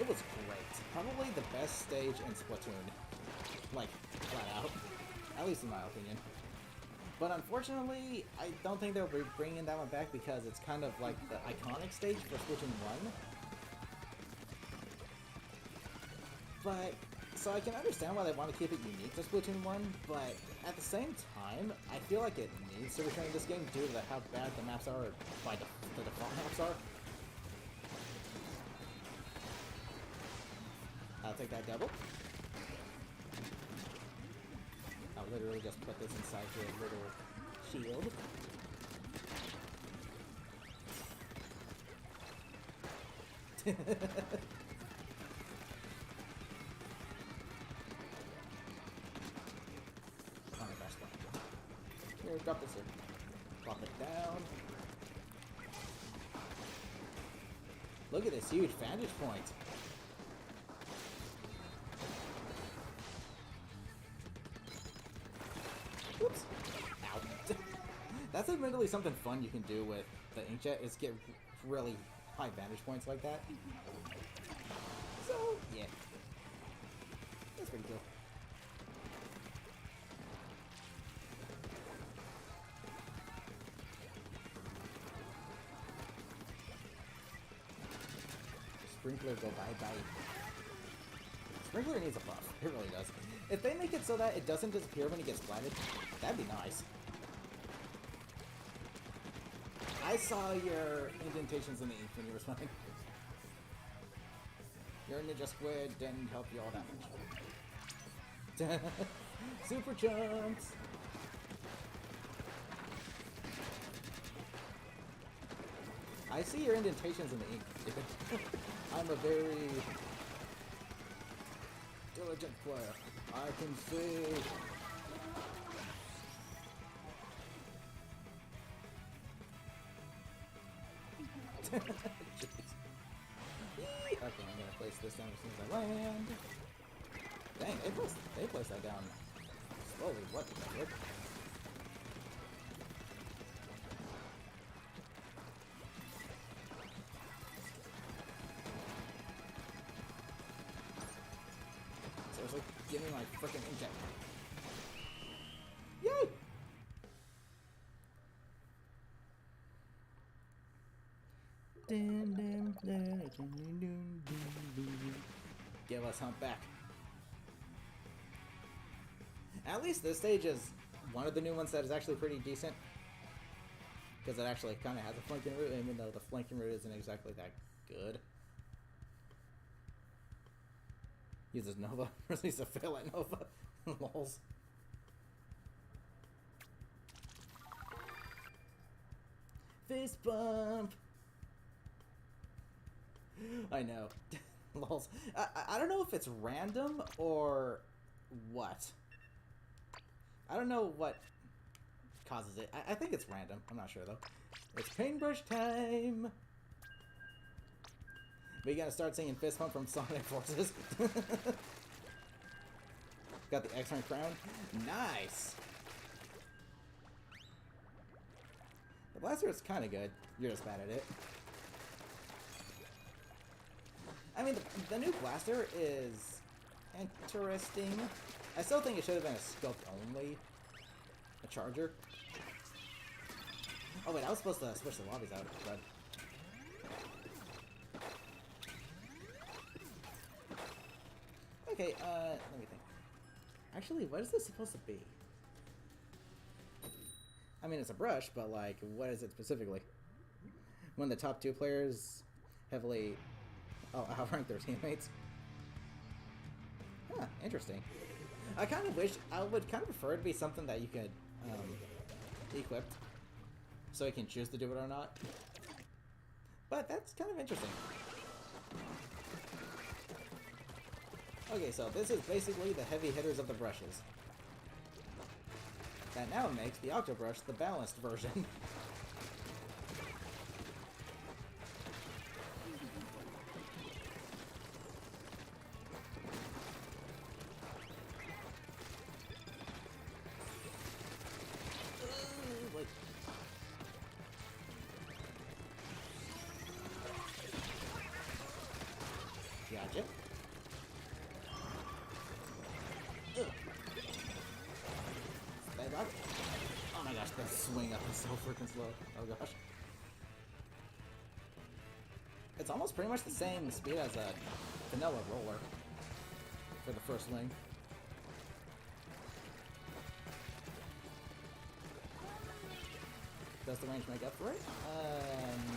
It was great. Probably the best stage in Splatoon. Like, flat out. At least in my opinion. But unfortunately, I don't think they'll be bringing that one back because it's kind of like the iconic stage for Splatoon 1. But, so I can understand why they want to keep it unique to Splatoon 1, but at the same time, I feel like it needs to return in this game due to how bad the maps are, by the default maps are. I'll take that double. I'll literally just put this inside your little shield. Here, drop this here. Drop it down. Look at this huge vantage point. Whoops. Ow. That's admittedly something fun you can do with the inkjet, is get really high vantage points like that. So, yeah. That's pretty cool. Sprinkler go bye-bye. Sprinkler needs a buff. It really does. If they make it so that it doesn't disappear when it gets splatted, that'd be nice. I saw your indentations in the ink when you were swimming. Your ninja squid didn't help you all that much. Super jumps! I see your indentations in the ink, dude. I'm a very diligent player. I can see. Okay, I'm gonna place this down as soon as I land. Dang, they placed that down slowly. What the heck? Seriously, give me my frickin' inkjet. Yay! Give us Humpback. At least this stage is one of the new ones that is actually pretty decent. Because it actually kind of has a flanking route, even though the flanking route isn't exactly that good. Uses Nova. Release a fail at Nova. Lols. Fist bump! I know. Lols. I don't know if it's random or what. I don't know what causes it. I think it's random. I'm not sure though. It's paintbrush time! We gotta start singing Fist Bump from Sonic Forces. Got the X-Rank crown. Nice! The blaster is kind of good. You're just bad at it. I mean, the new blaster is interesting. I still think it should have been a scoped only. A charger. Oh wait, I was supposed to switch the lobbies out, but... Okay, let me think. Actually, what is this supposed to be? I mean, it's a brush, but like, what is it specifically? When the top two players heavily outrank their teammates? Huh, interesting. I kind of wish, I would kind of prefer it to be something that you could, equip. So you can choose to do it or not. But that's kind of interesting. Okay, so this is basically the heavy hitters of the brushes. That now makes the Octobrush the balanced version. Gotcha. Oh my gosh, that swing up is so freaking slow. Oh gosh. It's almost pretty much the same speed as a vanilla roller for the first swing. Does the range make up for it?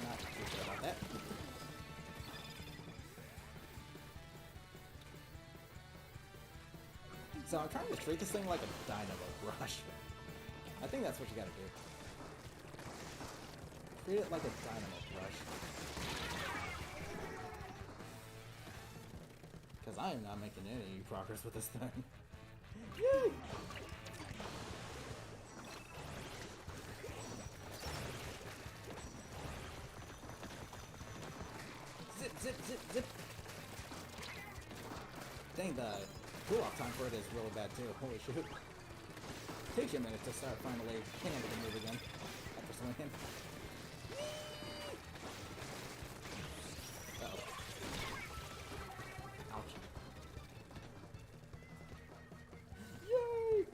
Not too sure about that. So I'm trying to treat this thing like a dynamo brush. I think that's what you gotta do. Treat it like a dynamo brush. Because I am not making any progress with this thing. Yay! Zip, zip, zip, zip! Dang, the cool-off time for it is really bad too. Holy shoot. Takes you a minute to start finally hitting with the move again after swinging. Uh-oh. Ouch. Yay!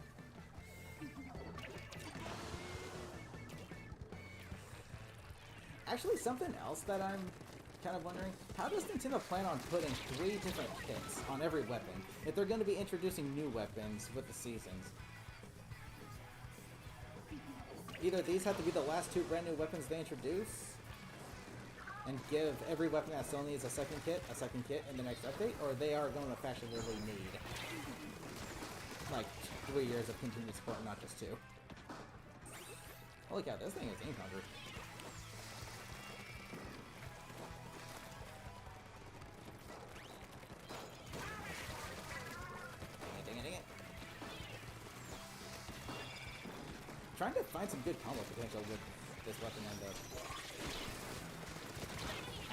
Actually, something else that I'm kind of wondering, how does Nintendo plan on putting 3 different kits on every weapon if they're going to be introducing new weapons with the seasons? Either these have to be the last 2 brand new weapons they introduce, and give every weapon that still needs a second kit in the next update, or they are going to fashionably need like 3 years of continued support, not just 2. Holy cow, this thing is ink hungry. Trying to find some good combo potential with this weapon and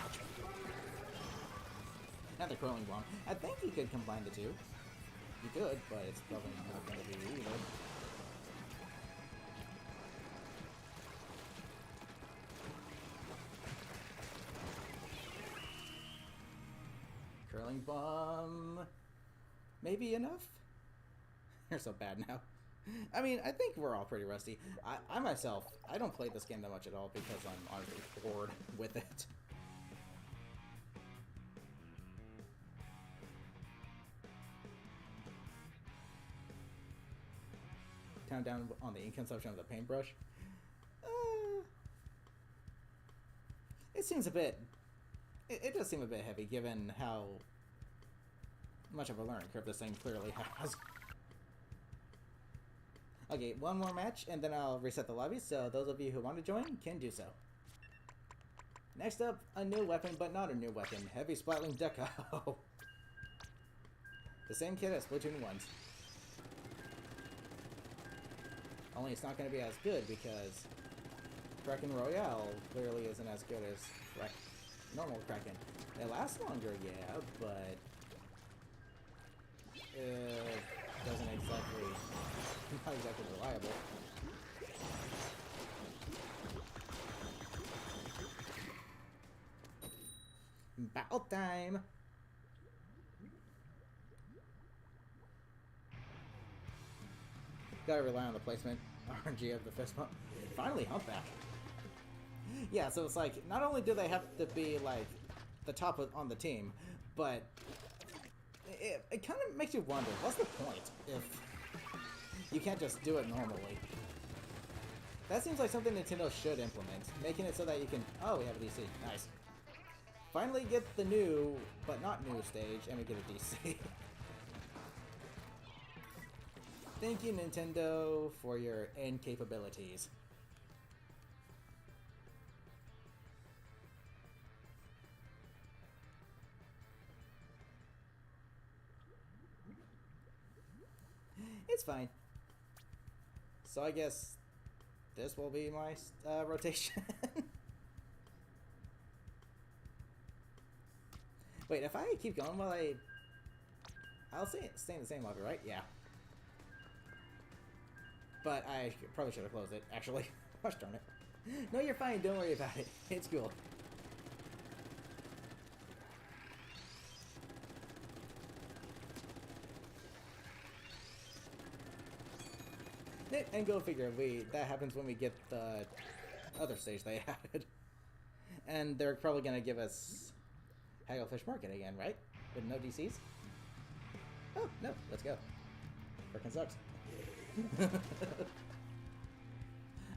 ouch. Now the curling bomb. I think you could combine the two. You could, but it's probably not going to be either. Curling bomb. Maybe enough? You're so bad now. I mean, I think we're all pretty rusty. I myself, I don't play this game that much at all because I'm honestly bored with it. tone down on the ink consumption of the paintbrush. Uh, it seems a bit... It does seem a bit heavy, given how much of a learning curve this thing clearly has. Okay, one more match, and then I'll reset the lobby, so those of you who want to join can do so. Next up, a new weapon, but not a new weapon. Heavy Splatling Deco. The same kit as Splatoon 1's. Only it's not going to be as good, because Kraken Royale clearly isn't as good as normal Kraken. It lasts longer, yeah, but it doesn't exactly, not exactly reliable. Battle time! Gotta rely on the placement RNG of the fist bump. Finally, Humpback. Yeah, so it's like, not only do they have to be, like, the top on the team, but it kind of makes you wonder, what's the point if you can't just do it normally? That seems like something Nintendo should implement, making it so that you can... Oh, we have a DC. Nice. Finally get the new, but not new stage, and we get a DC. Thank you, Nintendo, for your incapabilities. It's fine. So I guess this will be my rotation. Wait, if I keep going while I'll stay in the same lobby, right? Yeah. But I probably should have closed it, actually. Gosh darn it. No, you're fine. Don't worry about it. It's cool. And go figure, that happens when we get the other stage they added. And they're probably going to give us Hagglefish Market again, right? With no DCs? Oh, no. Let's go. Frickin' sucks.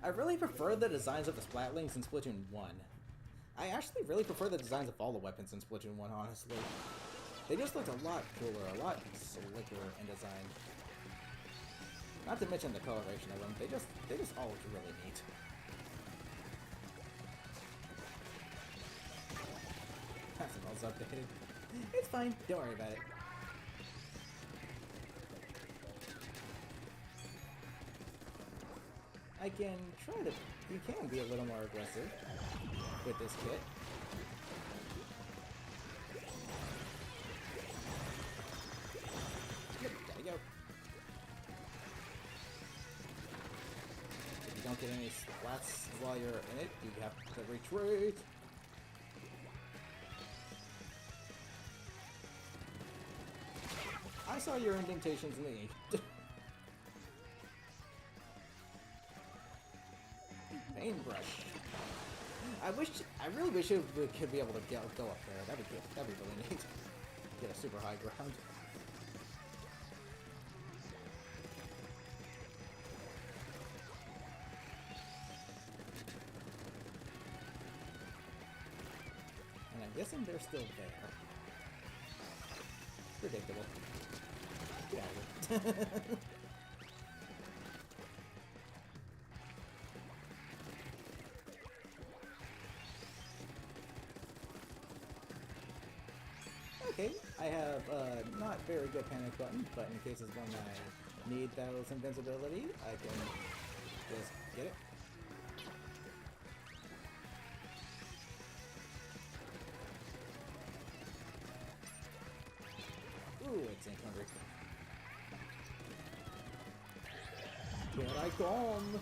I really prefer the designs of the Splatlings in Splatoon 1. I actually really prefer the designs of all the weapons in Splatoon 1, honestly. They just looked a lot cooler, a lot slicker in design. Not to mention the coloration of them, they just all look really neat. That's all updated. It's fine, don't worry about it. I can try to... You can be a little more aggressive with this kit. Yep, there you go. If you don't get any splats while you're in it, you have to retreat. I saw your indentations in the ink. Paintbrush. I really wish we could be able to go up there. That'd be good. That'd be really neat. Get a super high ground. And I'm guessing they're still there. Predictable. Get out of here. Okay, I have a not very good panic button, but in cases when I need those invincibility, I can just get it. Ooh, it's ink hungry. Here I come!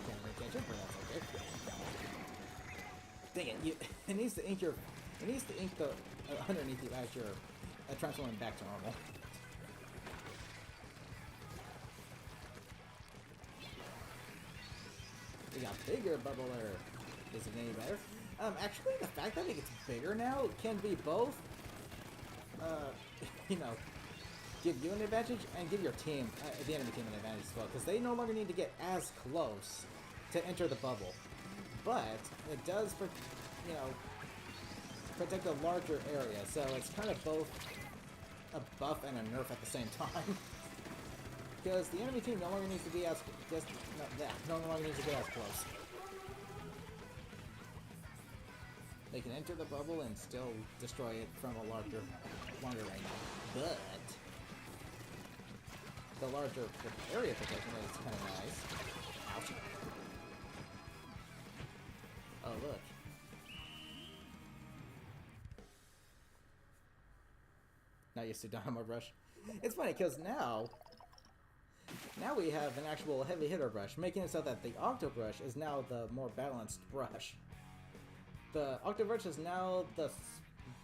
Can't make attention, but that's okay. Dang it! It needs to ink the underneath you as you're transforming back to normal. We got bigger bubbler. Is it any better? Actually, the fact that it gets bigger now can be both, you know, give you an advantage and give your team, the enemy team, an advantage as well, because they no longer need to get as close to enter the bubble. But it does, you know, protect a larger area, so it's kind of both a buff and a nerf at the same time. Because the enemy team no longer needs to be as no longer needs to get as close. They can enter the bubble and still destroy it from a longer range. But the larger area protection is kind of nice. Ouch. Oh, look. Not used to Dynamo Brush. It's funny, because now we have an actual heavy hitter brush, making it so that the Octo Brush is now the more balanced brush. The Octo Brush is now the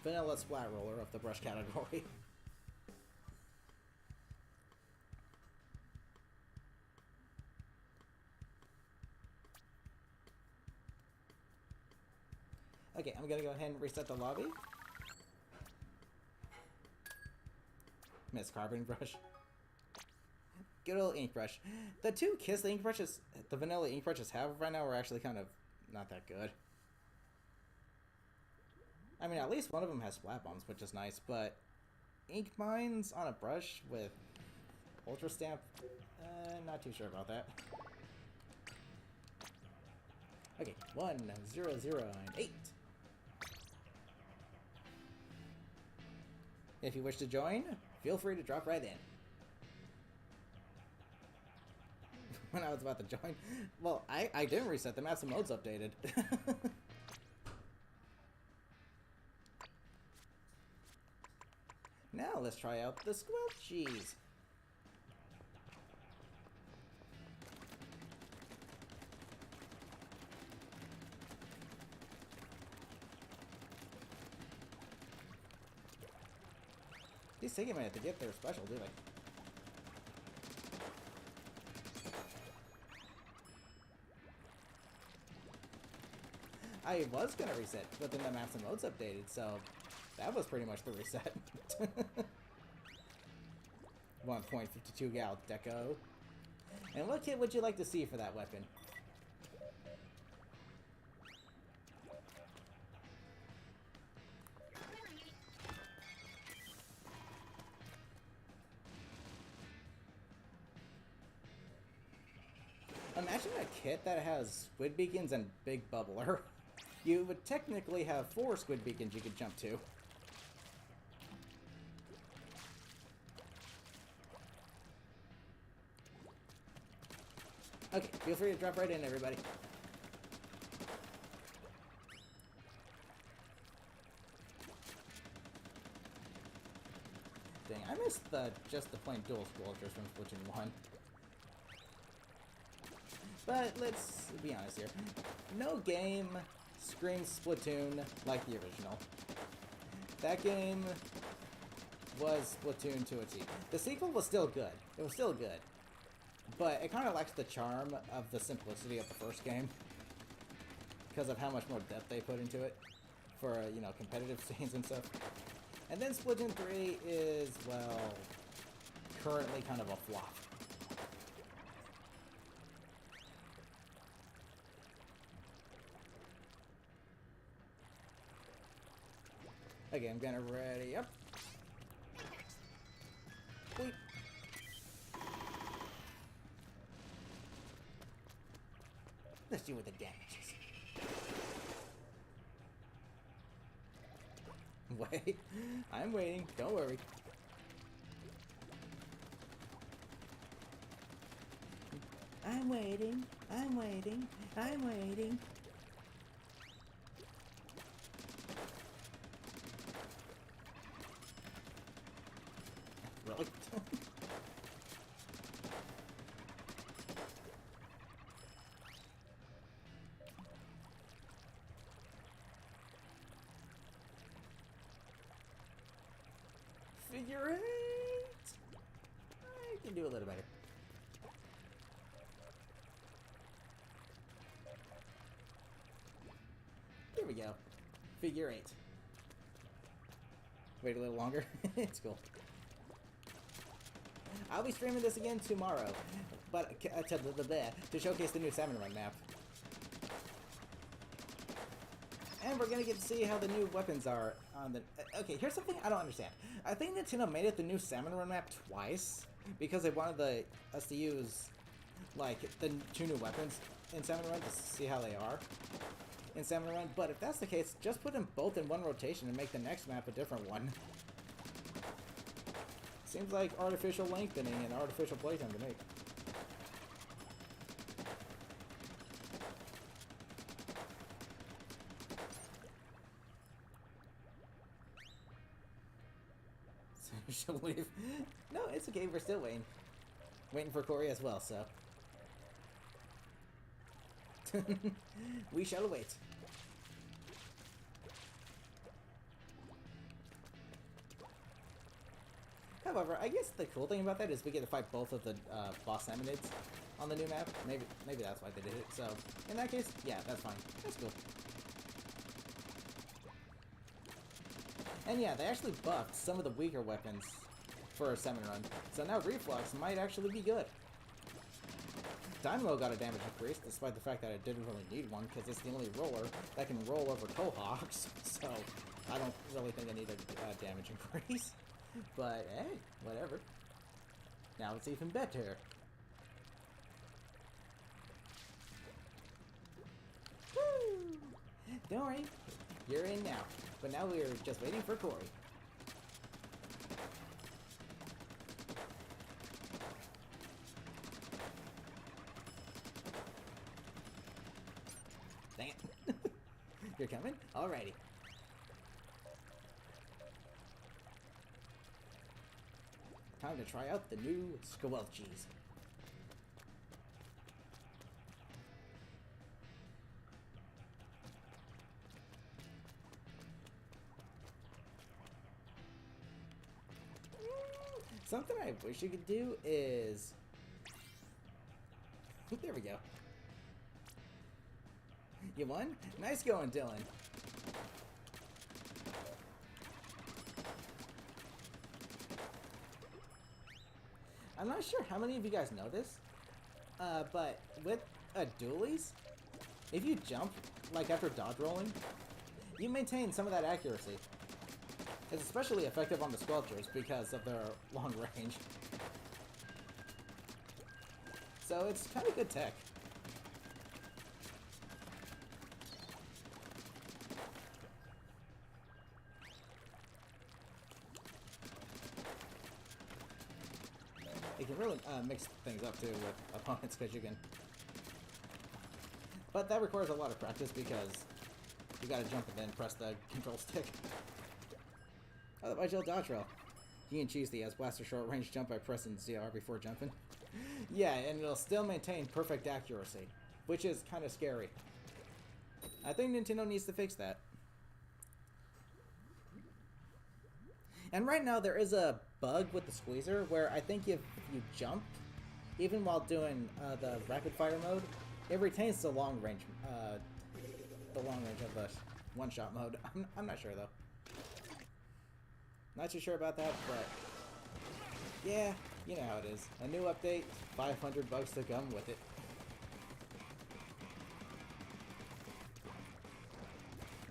vanilla splat roller of the brush category. Okay, I'm gonna go ahead and reset the lobby. Miss Carbon Brush. Good old ink brush. The two Kiss ink brushes, the vanilla ink brushes have right now are actually kind of not that good. I mean, at least one of them has splat bombs, which is nice, but ink mines on a brush with Ultra Stamp, not too sure about that. Okay, 1, 0, 0, and 8. If you wish to join, feel free to drop right in. When I was about to join, well, I didn't reset them, some modes updated. Now let's try out the squelchies. These take a minute to get their special, do they? I was gonna reset, but then the maps and modes updated, so that was pretty much the reset. 1.52 gal deco. And what kit would you like to see for that weapon? Imagine a kit that has squid beacons and big bubbler. You would technically have 4 squid beacons you could jump to. Okay, feel free to drop right in, everybody. Dang, I missed just the plain dual squelchers from Splatoon 1. But let's be honest here. No game screams Splatoon like the original. That game was Splatoon to a T. The sequel was still good. It was still good. But it kind of lacks the charm of the simplicity of the first game. Because of how much more depth they put into it. For, you know, competitive scenes and stuff. And then Splatoon 3 is, well, currently kind of a flop. Okay, I'm gonna ready up. Wait. Let's see what the damage is. Wait, I'm waiting. Don't worry. I'm waiting. I'm waiting. I'm waiting. Really? Figure 8! I can do a little better. There we go. Figure 8. Wait a little longer. It's cool. I'll be streaming this again tomorrow, but to showcase the new Salmon Run map. And we're gonna get to see how the new weapons are on the... Okay, here's something I don't understand. I think Nintendo made it the new Salmon Run map twice because they wanted us to use, like, the 2 new weapons in Salmon Run to see how they are in Salmon Run. But if that's the case, just put them both in one rotation and make the next map a different one. Seems like artificial lengthening and artificial playtime to me. She'll leave. No, it's okay. We're still waiting. Waiting for Corey as well, so. We shall wait. However, I guess the cool thing about that is we get to fight both of the boss salmonids on the new map. Maybe that's why they did it. So, in that case, yeah, that's fine. That's cool. And yeah, they actually buffed some of the weaker weapons for Salmon Run. So now Reflux might actually be good. Dynamo got a damage increase, despite the fact that it didn't really need one, because it's the only roller that can roll over Cohawks. So I don't really think I need a damage increase. But hey, whatever. Now it's even better. Woo! Don't worry, you're in now. But now we're just waiting for Corey. Dang it. You're coming? Alrighty. Time to try out the new Squelchies. Something I wish you could do is... There we go. You won? Nice going, Dylan. I'm not sure how many of you guys know this, but with dualies, if you jump, like after dodge rolling, you maintain some of that accuracy. It's especially effective on the Squelchers because of their long range. So it's kind of good tech. It can really mix things up too with opponents because you can... But that requires a lot of practice because you gotta jump and then press the control stick. Otherwise you'll dodge roll. You can choose the blaster short range jump by pressing ZR before jumping. Yeah, and it'll still maintain perfect accuracy, which is kind of scary. I think Nintendo needs to fix that. And right now there is a bug with the squeezer where I think if you jump, even while doing the rapid fire mode, it retains the long range of the one-shot mode. I'm not sure though. Not too sure about that, but yeah, you know how it is. A new update, $500 to come with it.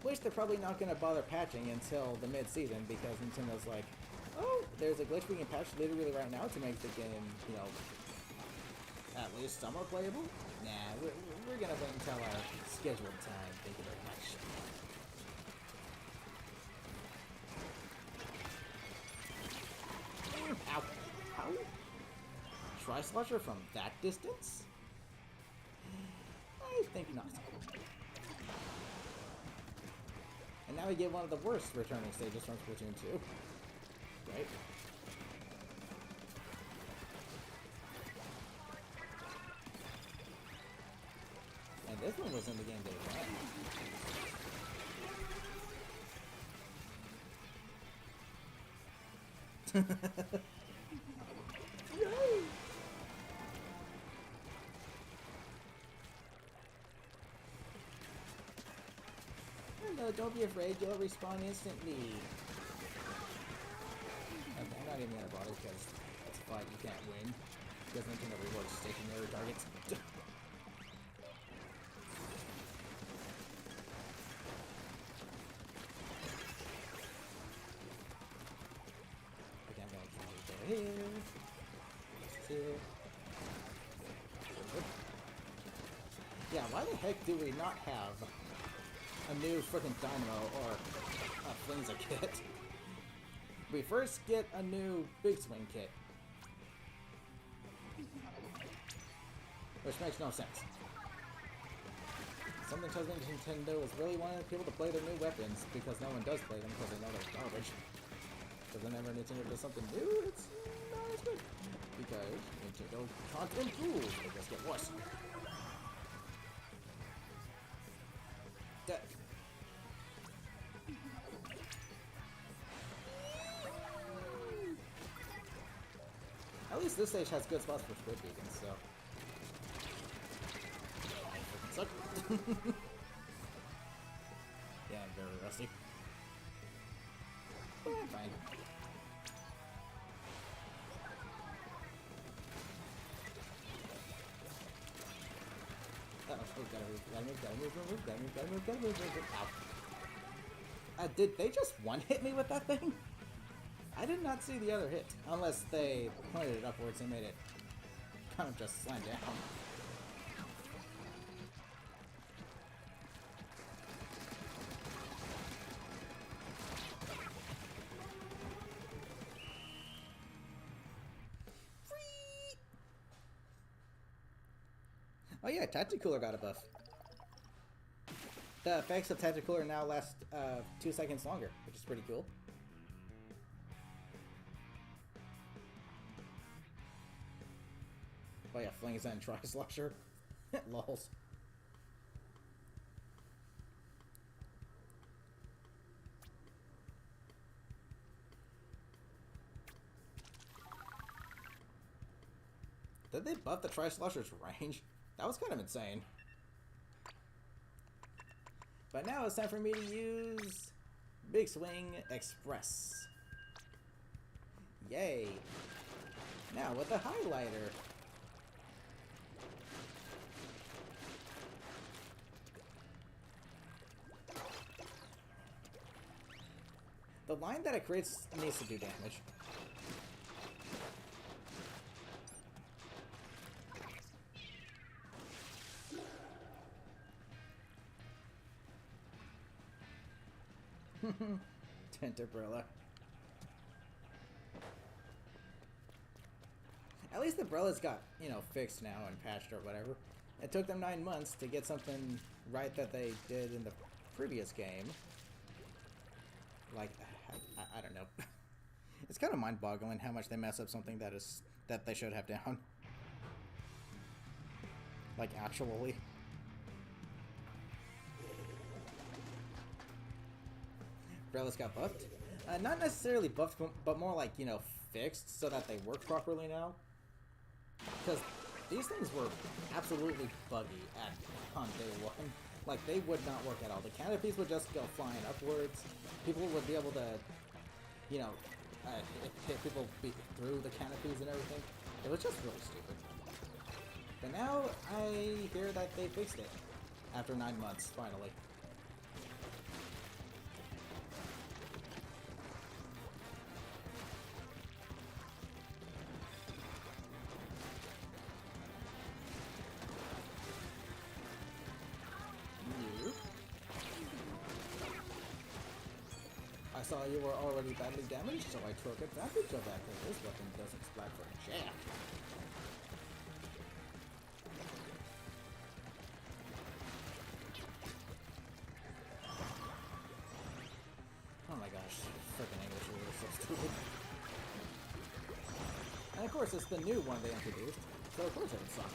Which they're probably not going to bother patching until the mid-season because Nintendo's like, oh, there's a glitch we can patch literally right now to make the game, you know, at least somewhat playable. Nah, we're going to wait until our scheduled time. Thank you very much. Ow. How? Tri-Slosher from that distance? I think not. And now we get one of the worst returning stages from Splatoon 2. Right? And this one was in the game day one. Yay! No, don't be afraid, you'll respawn instantly. Okay, I'm not even gonna bother because it's fight, you can't win. Because Nintendo rewards stationary targets. Okay, I'm gonna try to go here. This here. Yeah, why the heck do we not have a new freaking Dynamo or a Flinza kit? We first get a new Big Swing kit. Which makes no sense. Something tells me Nintendo is really wanting people to play their new weapons because no one does play them because they know they're garbage. Because whenever Nintendo does something new, it's not as good. Because Nintendo can't improve, they just get worse. At least this stage has good spots for squid beacons, so. Suck. Yeah, I'm very rusty. Yeah, fine. Gotta move. Ow. Did they just one-hit me with that thing? I did not see the other hit, unless they pointed it upwards and made it kind of just slam down. Oh yeah, Tacticooler got a buff. The effects of Tacticooler now last 2 seconds longer, which is pretty cool. Oh yeah, Flinza and Tri-Slosher. Lols. Did they buff the Tri-Slosher's range? That was kind of insane. But now it's time for me to use Big Swing Express. Yay! Now with the highlighter. The line that it creates needs to do damage. Tenterbrella. At least the Brella's got, you know, fixed now and patched or whatever. It took them 9 months to get something right that they did in the previous game. Like, I don't know. It's kind of mind-boggling how much they mess up something that they should have down. Like, actually. Brella's got buffed. Not necessarily buffed, but more like, you know, fixed so that they work properly now. Because these things were absolutely buggy on day one. Like, they would not work at all. The canopies would just go flying upwards. People would be able to, you know, hit people through the canopies and everything. It was just really stupid. But now I hear that they fixed it. After 9 months, finally. I saw you were already badly damaged, so I took advantage of that because this weapon doesn't splat for jack. Oh my gosh, freaking English is so stupid. And of course, it's the new one they introduced, so of course it would suck.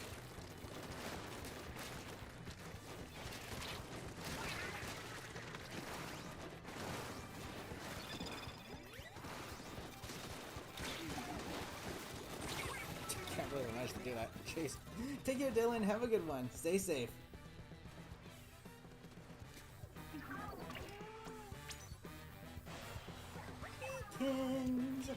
To do that. Chase. Take care, Dylan. Have a good one. Stay safe. Beacons.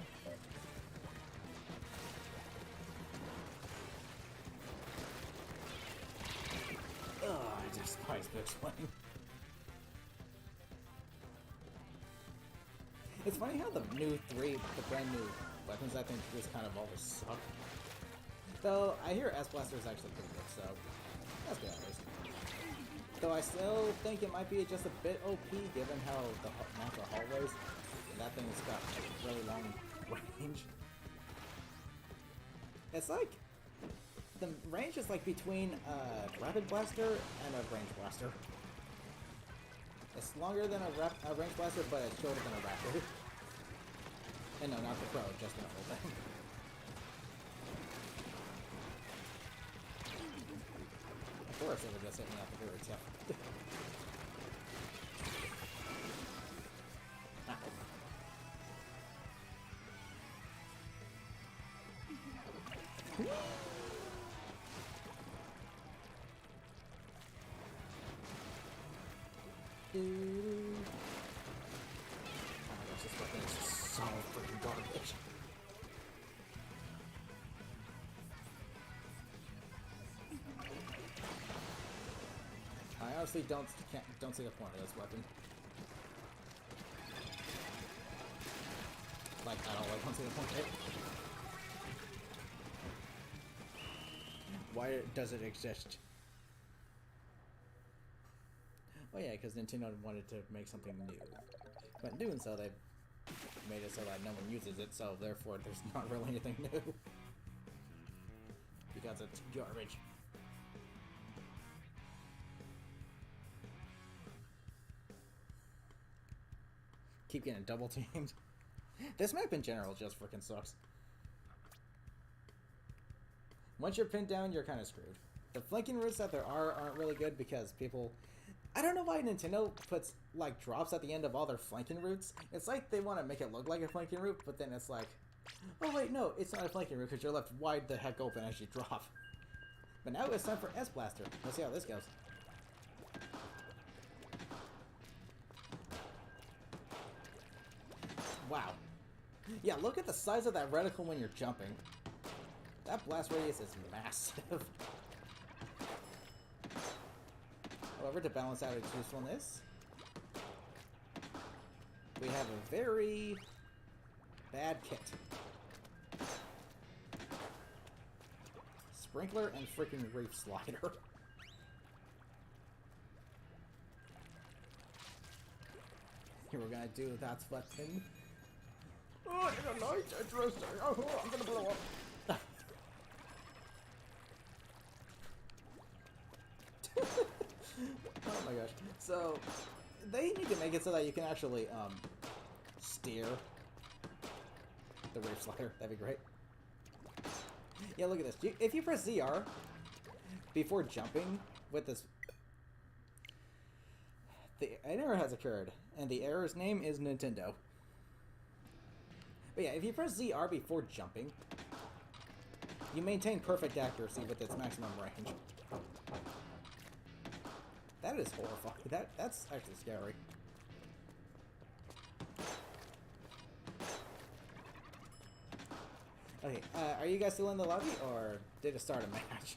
complex to explain. It's funny how the brand new weapons I think just kind of always suck. Though I hear S-Blaster is actually pretty good, so that's good at least. Though I still think it might be just a bit OP given how the natural hallways, that thing's got a really long range. It's like, the range is like between a rapid blaster and a range blaster. It's longer than a range blaster, but it's shorter than a rapid. And no, not the pro, just the whole thing. Of course it would just hit me out the birds, yeah. Oh my gosh, this weapon is so freaking garbage. I honestly don't see the point of this weapon. Like, at all, I don't see the point of it. Why does it exist? Oh yeah, because Nintendo wanted to make something new. But in doing so, they made it so that no one uses it, so therefore there's not really anything new. Because it's garbage. Keep getting double teamed. This map in general just freaking sucks. Once you're pinned down, you're kind of screwed. The flanking routes that there aren't really good because people... I don't know why Nintendo puts, like, drops at the end of all their flanking routes. It's like they want to make it look like a flanking route, but then it's like, oh wait, no, it's not a flanking route because you're left wide the heck open as you drop. But now it's time for S-Blaster. Let's see how this goes. Wow. Yeah, look at the size of that reticle when you're jumping. That blast radius is massive. However, to balance out its usefulness, we have a very bad kit. Sprinkler and freaking reef slider. Here we're gonna do that's weapon. Oh, in a light, interesting. Oh, I'm gonna blow up. Oh my gosh. So, they need to make it so that you can actually, steer the reef slider. That'd be great. Yeah, look at this. If you press ZR before jumping with this... An error has occurred, and the error's name is Nintendo. But yeah, if you press ZR before jumping, you maintain perfect accuracy with its maximum range. That is horrifying. That's actually scary. Okay, are you guys still in the lobby, or did it start a match?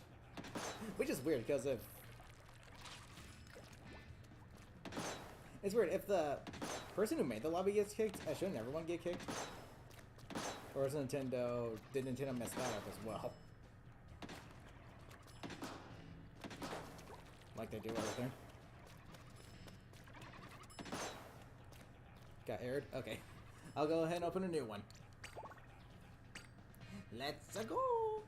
Which is weird, because if... It's weird, if the person who made the lobby gets kicked, shouldn't everyone get kicked? Or did Nintendo mess that up as well? Like they do everything. Got aired? Okay. I'll go ahead and open a new one. Let's go!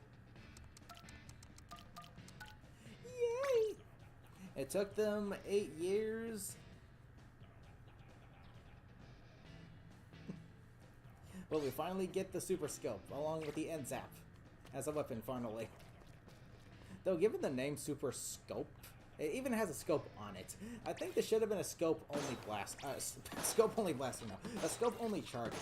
Yay! It took them 8 years. Well, we finally get the Super Scope, along with the End Zap, as a weapon, finally. Though, given the name Super Scope, it even has a scope on it. I think this should have been a scope-only blast. Scope-only blaster, no. A scope-only charger.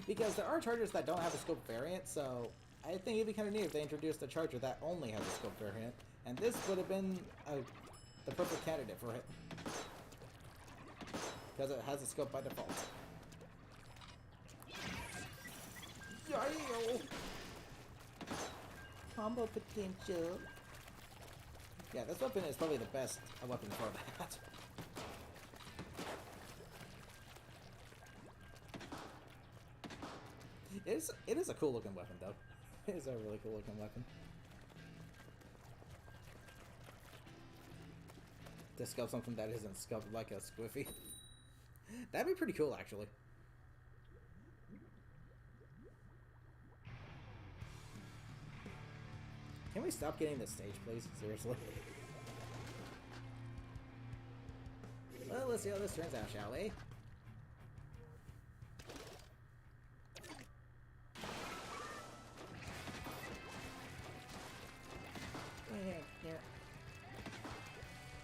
Because there are chargers that don't have a scope variant, so I think it'd be kind of neat if they introduced a charger that only has a scope variant. And this would have been the perfect candidate for it. Because it has a scope by default. Combo potential. Yeah, this weapon is probably the best weapon for that. It is a cool looking weapon, though. It is a really cool looking weapon. To sculpt something that isn't sculpted like a squiffy. That'd be pretty cool, actually. Can we stop getting this stage, please? Seriously. Well, let's see how this turns out, shall we?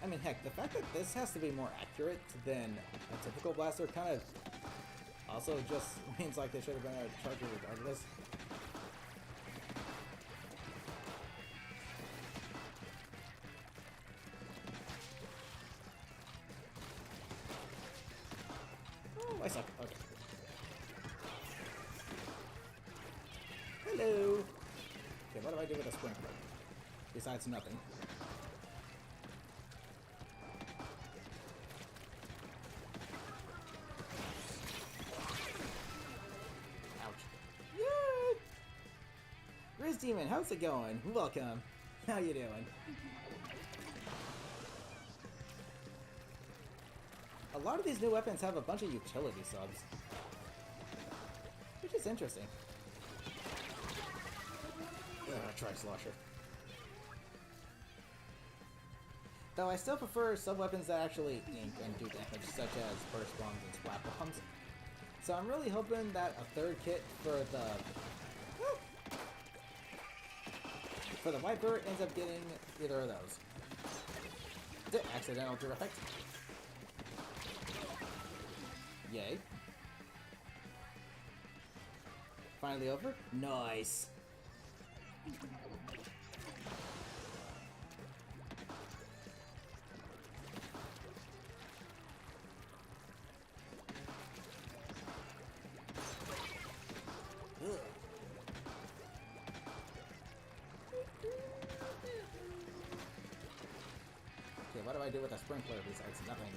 I mean, heck, the fact that this has to be more accurate than a typical blaster kind of also just means like they should have been a charger regardless. Oh, I suck. Okay. Hello! Okay, what do I do with a sprinkler? Besides nothing. Riz Demon, how's it going? Welcome. How you doing? A lot of these new weapons have a bunch of utility subs, which is interesting. Try Slosher. Though I still prefer sub-weapons that actually ink and do damage, such as burst bombs and splat bombs. So I'm really hoping that a third kit for the Viper ends up getting either of those. Accidental direct. Yay. Finally over? Nice. Okay, what do I do with a sprinkler besides nothing?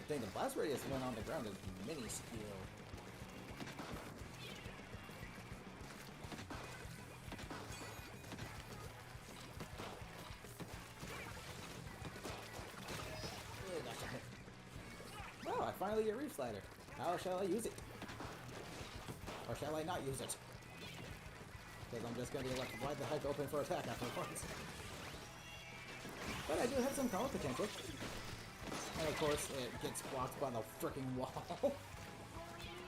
Dang, the blast radius when on the ground is minuscule. Oh, I finally get Reef Slider. How shall I use it? Or shall I not use it? Because I'm just going to be left wide the heck open for attack afterwards. But I do have some combo potential. And of course, it gets blocked by the freaking wall.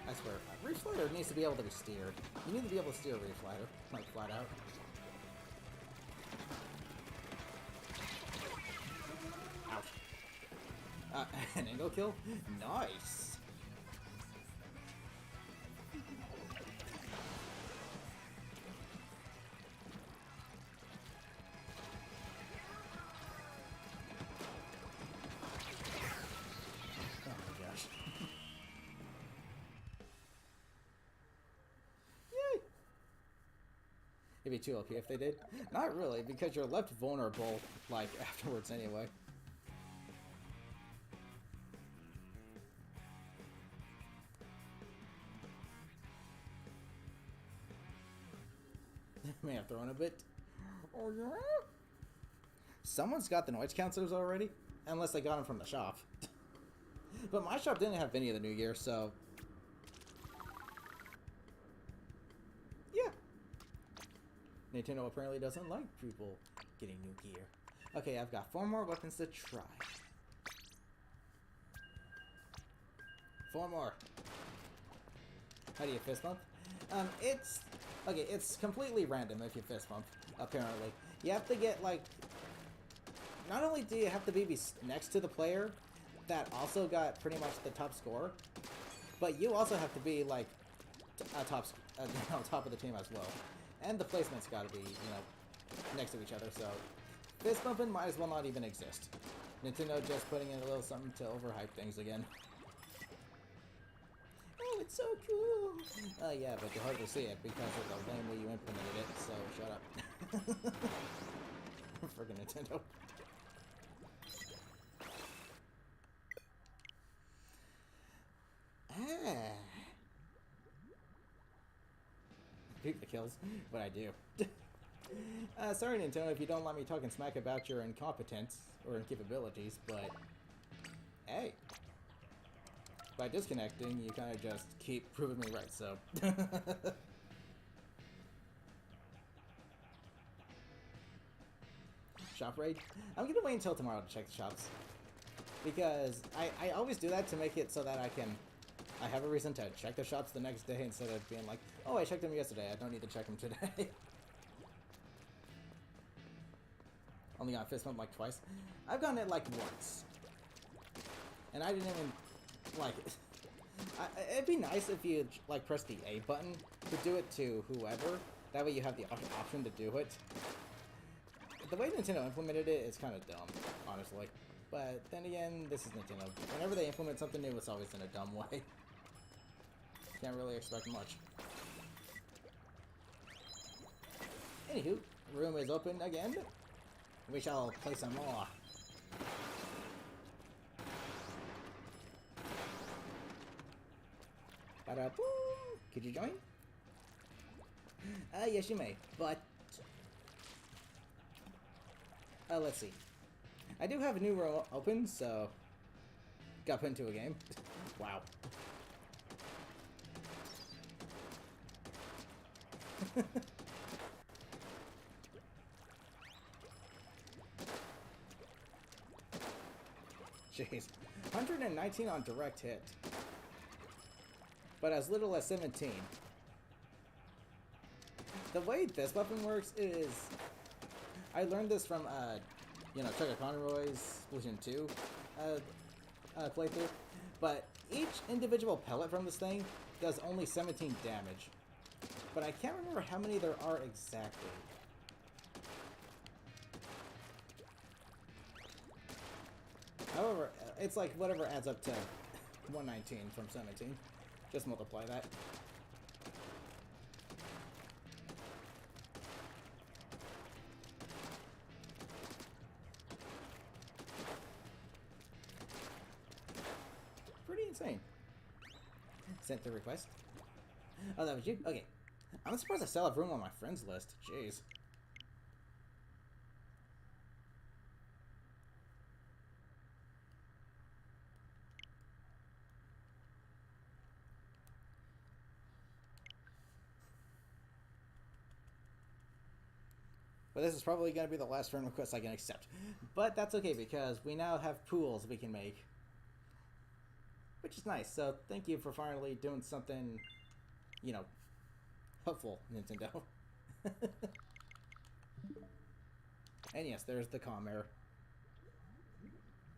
I swear, Reef Slider needs to be able to be steered. You need to be able to steer Reef Slider, like flat out. Ouch. An angle kill? Nice! It'd be too OP if they did. Not really, because you're left vulnerable, like, afterwards anyway. May have thrown a bit. Oh, yeah? Someone's got the noise counselors already, unless they got them from the shop. But my shop didn't have any of the new gear, so... Nintendo apparently doesn't like people getting new gear. Okay, I've got 4 more weapons to try. 4 more. How do you fist bump? It's... Okay, it's completely random if you fist bump, apparently. You have to get, like... Not only do you have to be next to the player that also got pretty much the top score, but you also have to be, like, top of the team as well. And the placement's gotta be, you know, next to each other, so... Fist bumping might as well not even exist. Nintendo just putting in a little something to overhype things again. Oh, it's so cool! Yeah, but you hardly see it because of the lame way you implemented it, so shut up. Friggin' Nintendo. Keep the kills, but I do. Sorry, Nintendo, if you don't let me talking smack about your incompetence or incapabilities, but hey, by disconnecting, you kind of just keep proving me right, so. Shop raid? I'm gonna wait until tomorrow to check the shops. Because I always do that to make it so that I have a reason to check the shops the next day instead of being like, oh, I checked them yesterday, I don't need to check them today. Only got fist bump like twice. I've gotten it like once. And I didn't even like it. It'd be nice if you like press the A button to do it to whoever. That way you have the option to do it. The way Nintendo implemented it is kind of dumb, honestly. But then again, this is Nintendo. Whenever they implement something new, it's always in a dumb way. Can't really expect much. Anywho, room is open again. We shall play some more. Ba-da-boom! Could you join? Yes you may, but... let's see. I do have a new row open, so... Got put into a game. Wow. Jeez. 119 on direct hit. But as little as 17. The way this weapon works is... I learned this from, you know, Chuck Conroy's Splatoon 2 playthrough. But each individual pellet from this thing does only 17 damage. But I can't remember how many there are exactly. However, it's like whatever adds up to 119 from 17. Just multiply that. Pretty insane. Sent the request. Oh, that was you? Okay. I'm surprised I still have room on my friends list. Jeez. But this is probably going to be the last friend request I can accept. But that's okay, because we now have pools we can make. Which is nice, so thank you for finally doing something, you know, helpful, Nintendo. And yes, there's the comm error.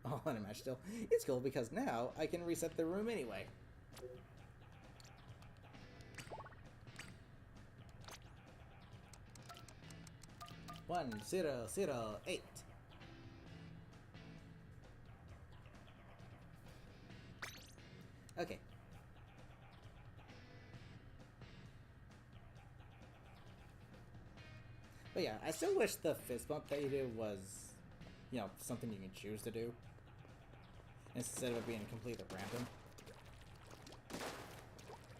Oh, and a match still. It's cool, because now I can reset the room anyway. One, 0, 0, 8. Okay. But yeah, I still wish the fist bump that you do was, you know, something you can choose to do. Instead of it being completely random.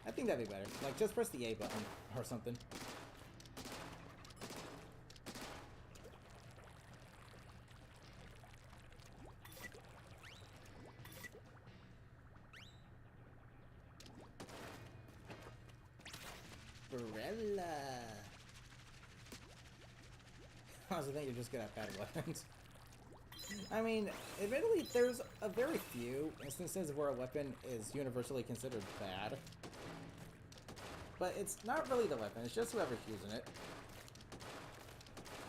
I think that'd be better. Like, just press the A button or something. Barella. I also think you're just good at bad weapons. I mean, admittedly, there's a very few instances where a weapon is universally considered bad. But it's not really the weapon, it's just whoever's using it.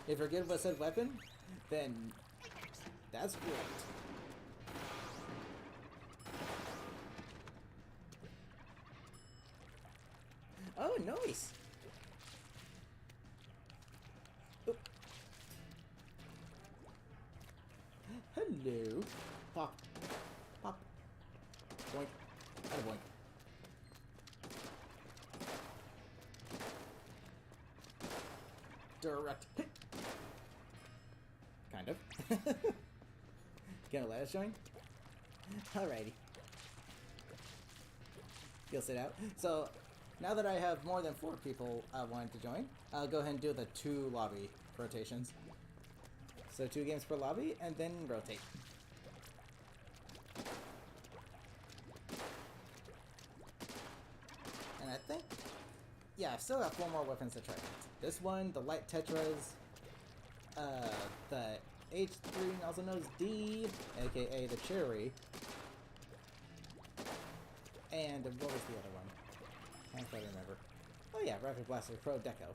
If you're good with said weapon, then that's great. Oh, nice! Oop. Hello. Pop. Pop. Boink. Atta boink. direct hit. Kind of. Gonna let us join? Alrighty. You'll sit out. So, now that I have more than 4 people wanting to join, I'll go ahead and do the 2 lobby rotations. So 2 games per lobby, and then rotate. And I think, yeah, I've still got 4 more weapons to try. This one, the light tetras, the H3, also known as D, aka the cherry, and what was the other one? I can't quite remember. Oh yeah, Rapid Blaster Pro Deco.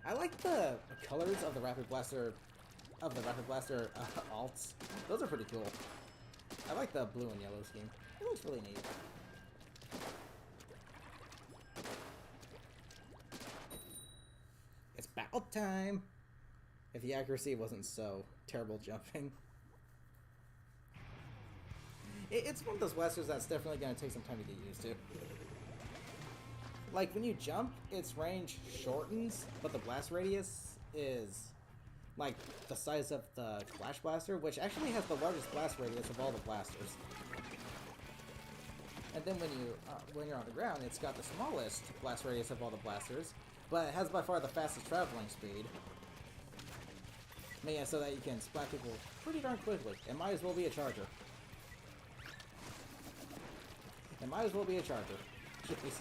I like the colors of the Rapid Blaster alts. Those are pretty cool. I like the blue and yellow scheme. It looks really neat. It's battle time! If the accuracy wasn't so terrible jumping. It's one of those blasters that's definitely going to take some time to get used to. Like, when you jump, its range shortens, but the blast radius is, like, the size of the Flash Blaster, which actually has the largest blast radius of all the blasters. And then when you're on the ground, it's got the smallest blast radius of all the blasters, but it has by far the fastest traveling speed. Yeah, so that you can splat people pretty darn quickly. It might as well be a charger. It might as well be a charger. Jeez.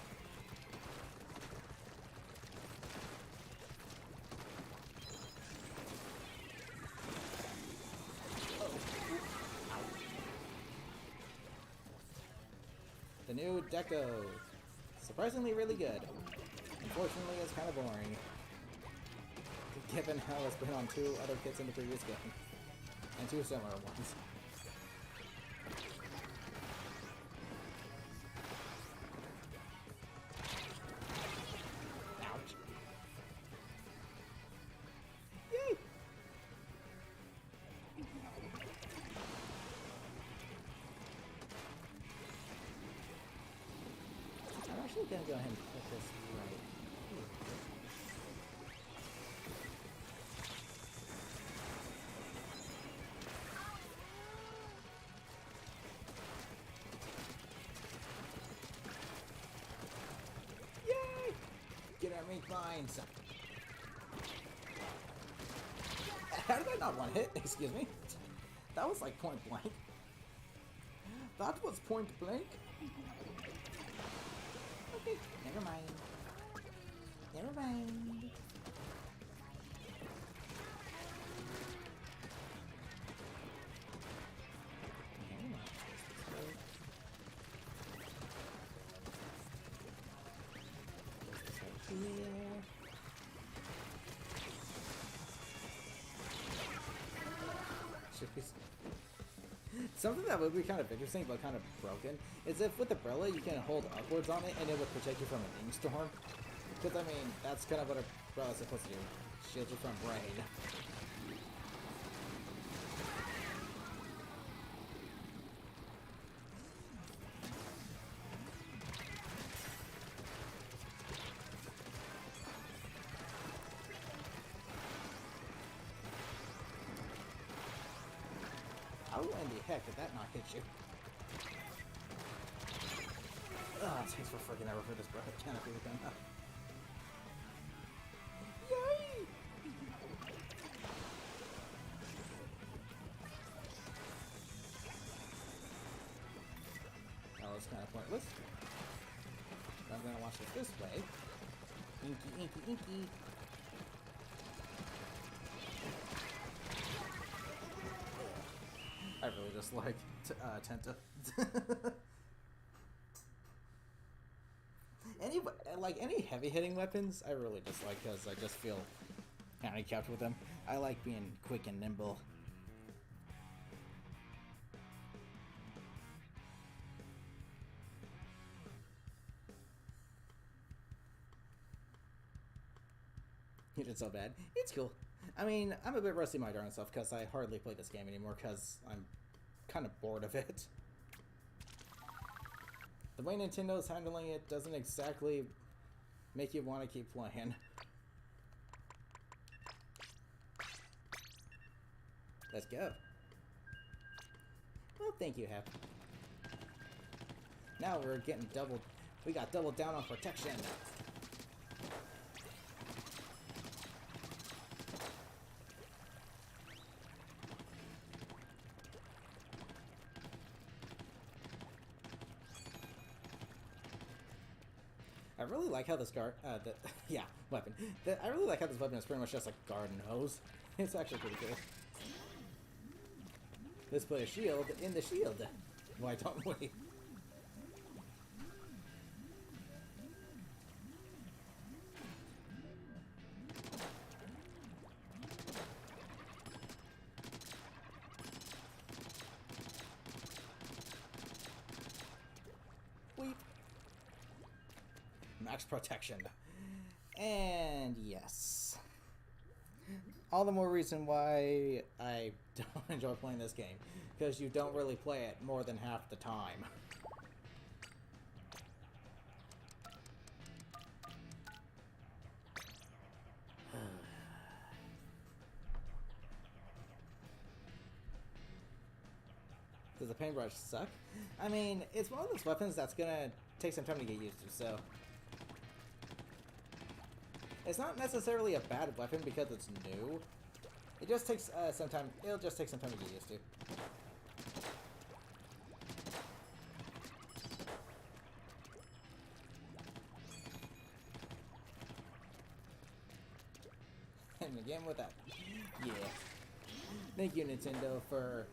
The new Deco. Surprisingly really good. Unfortunately, it's kind of boring. Given how it's been on 2 other kits in the previous game. And 2 similar ones. Ouch. Yay! I'm actually gonna go ahead and put this right here. Yay! Get at me, mines! How did I not one hit? Excuse me. That was like point blank. That was point blank. Okay, never mind. Never mind. Something that would be kind of interesting but kind of broken is if with Umbrella you can hold upwards on it and it would protect you from a beam storm. Because I mean, that's kind of what Umbrella's supposed to do. Shield you from rain. How in the heck did that not hit you? Ah, it takes for freaking ever for this breath canopy to come out. Yay! That was kind of pointless. I'm gonna watch it this way. Inky, inky, inky. I really just like Tenta. Any heavy hitting weapons, I really dislike because I just feel handicapped with them. I like being quick and nimble. You did so bad. It's cool. I mean, I'm a bit rusty my darn self because I hardly play this game anymore because I'm kind of bored of it. The way Nintendo's handling it doesn't exactly make you want to keep playing. Let's go. Well, thank you, Hep. Now we're getting double. We got double down on protection. I really like how this weapon. I really like how this weapon is pretty much just a garden hose. It's actually pretty cool. Let's put a shield in the shield. Why don't we? Weep. Max protection. And yes. All the more reason why I don't enjoy playing this game. Because you don't really play it more than half the time. Does the paintbrush suck? I mean, it's one of those weapons that's gonna take some time to get used to, so... It's not necessarily a bad weapon because it's new. It just takes some time. It'll just take some time to get used to. And again with that. Yeah. Thank you, Nintendo, for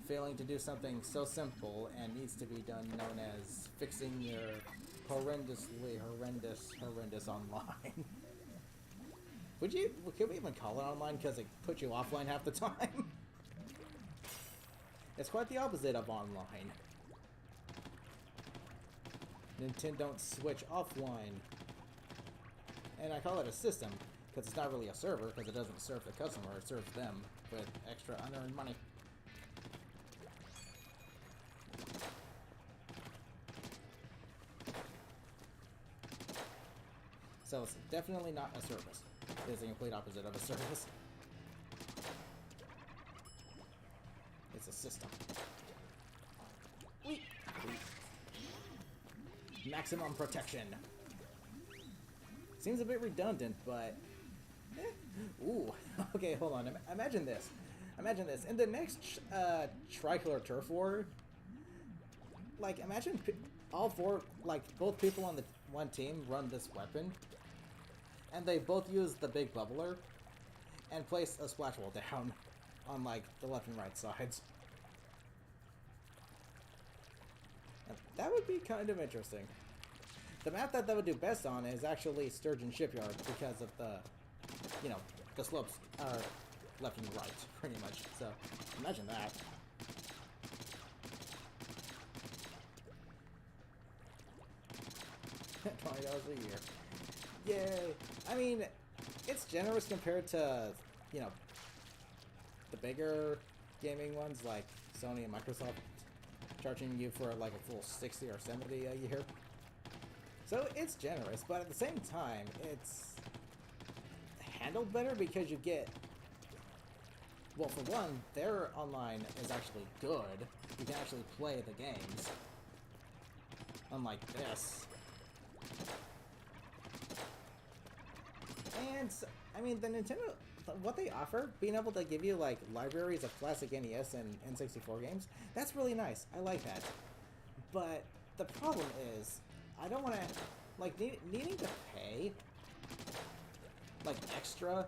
failing to do something so simple and needs to be done, known as fixing your horrendously horrendous online. Could we even call it online because it puts you offline half the time? It's quite the opposite of online. Nintendo don't switch offline. And I call it a system because it's not really a server because it doesn't serve the customer, it serves them with extra unearned money. So it's definitely not a service. It is the complete opposite of a service. It's a system. Wait. Maximum protection. Seems a bit redundant, but... Ooh. Okay, hold on. Imagine this. Imagine this. In the next Tricolor Turf War, like, imagine all four, like, both people on the one team run this weapon, and they both use the big bubbler, and place a splash wall down on, like, the left and right sides. And that would be kind of interesting. The map that would do best on is actually Sturgeon Shipyard, because of the, you know, the slopes are left and right, pretty much. So, imagine that. $20 a year. Yay! I mean, it's generous compared to, you know, the bigger gaming ones like Sony and Microsoft charging you for like a full 60 or 70 a year. So it's generous, but at the same time, it's handled better because you get, well, for one, their online is actually good. You can actually play the games. Unlike this. And, I mean, the Nintendo, what they offer, being able to give you, like, libraries of classic NES and N64 games, that's really nice. I like that. But the problem is, I don't want to, like, needing to pay, like, extra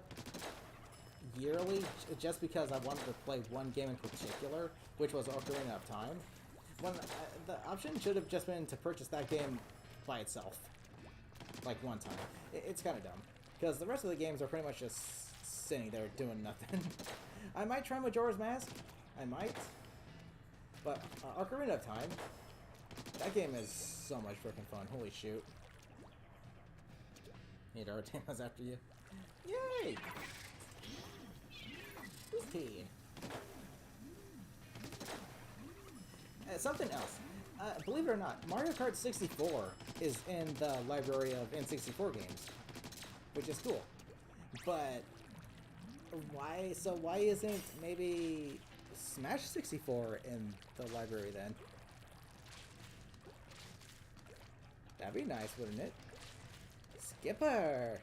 yearly just because I wanted to play one game in particular, which was Ocarina of Time, when the option should have just been to purchase that game by itself, like, one time. It's kind of dumb. Because the rest of the games are pretty much just sitting there doing nothing. I might try Majora's Mask. I might. But Ocarina of Time, that game is so much freaking fun. Holy shoot. Hey, Dartana's after you. Yay! Whoopee. Something else. Believe it or not, Mario Kart 64 is in the library of N64 games, which is cool. But why? So why isn't maybe Smash 64 in the library then? That'd be nice, wouldn't it? Skipper!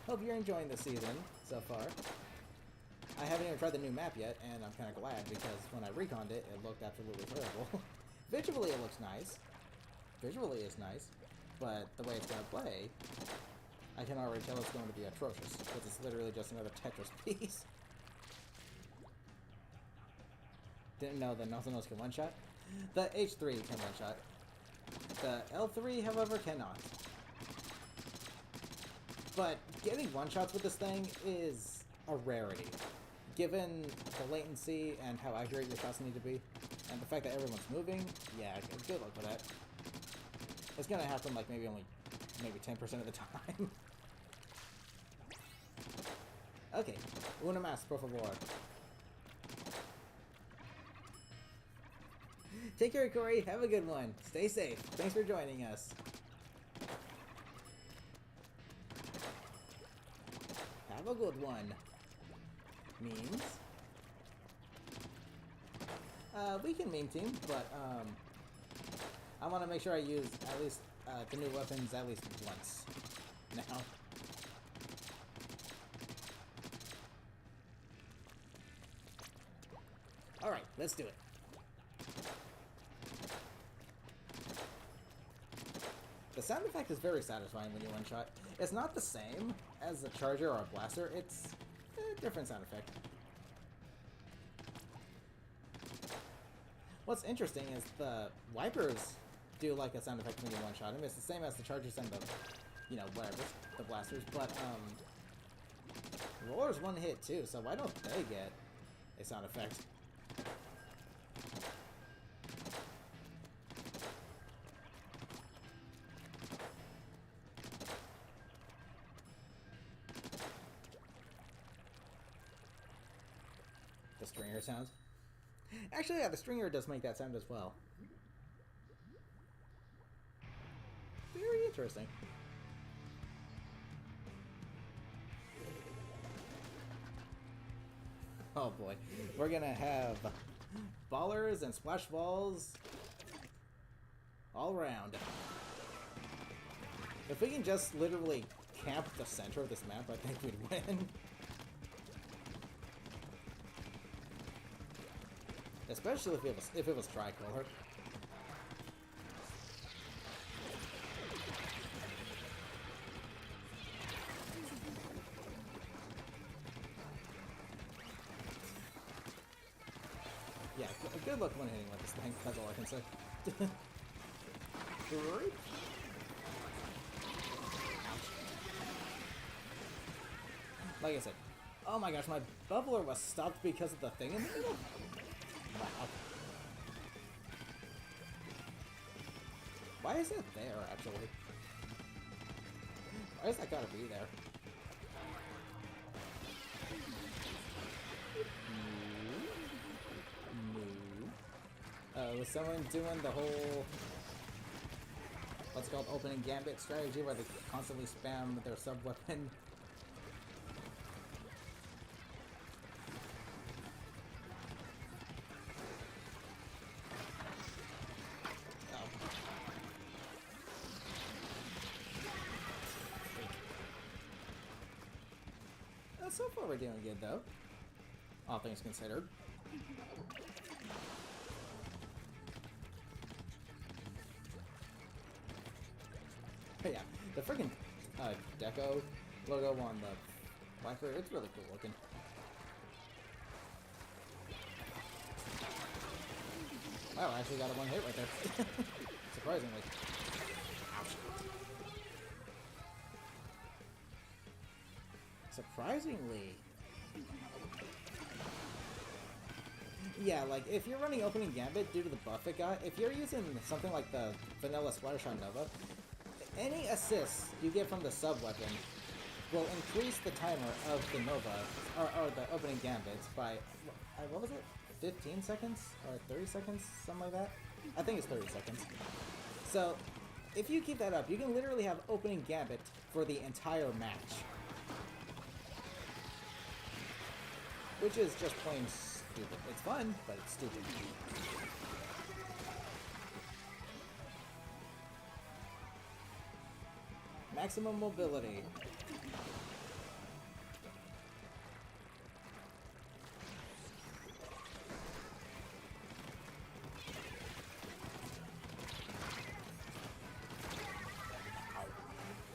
Hope you're enjoying the season so far. I haven't even tried the new map yet, and I'm kind of glad because when I reconned it, it looked absolutely terrible. Visually, it looks nice. Visually, it's nice. But the way it's going to play, I can already tell it's going to be atrocious because it's literally just another Tetris piece. Didn't know that nothing else can one-shot. The H3 can one-shot. The L3, however, cannot. But getting one-shots with this thing is a rarity. Given the latency and how accurate your shots need to be, and the fact that everyone's moving, yeah, good luck with that. It's gonna happen like maybe 10% of the time. Okay, una más, por favor. Take care, Corey. Have a good one. Stay safe. Thanks for joining us. Have a good one. Memes. We can meme team, but I want to make sure I use at least the new weapons at least once now. Alright, let's do it. The sound effect is very satisfying when you one-shot. It's not the same as a charger or a blaster, it's a different sound effect. What's interesting is the wipers do like a sound effect when you one-shot them. It's the same as the chargers and the, you know, whatever, the blasters, but rollers one hit too, so why don't they get a sound effect? The stringer sounds. Actually, yeah, the stringer does make that sound as well. Very interesting. Oh boy, we're gonna have ballers and splash balls all around. If we can just literally camp the center of this map, I think we'd win. Especially if it was tricolor. Yeah, good luck when hitting with this thing. That's all I can say. Great. Like I said, oh my gosh, my bubbler was stopped because of the thing in the middle? Wow. Why is it there, actually? Why is that gotta be there? Was someone doing the whole, what's it called, opening gambit strategy where they constantly spam their sub-weapon? So far we're doing good though, all things considered. But yeah, the freaking deco logo on the wiper, it's really cool looking. Wow, I actually got a one hit right there. Surprisingly. Surprisingly. Yeah, like, if you're running opening gambit due to the buff it got, if you're using something like the vanilla Splattershot Nova, any assists you get from the sub-weapon will increase the timer of the Nova, or the opening gambits by, what was it? 15 seconds or 30 seconds, something like that. I think it's 30 seconds. So, if you keep that up, you can literally have opening gambit for the entire match. Which is just plain stupid. It's fun, but it's stupid. Maximum mobility.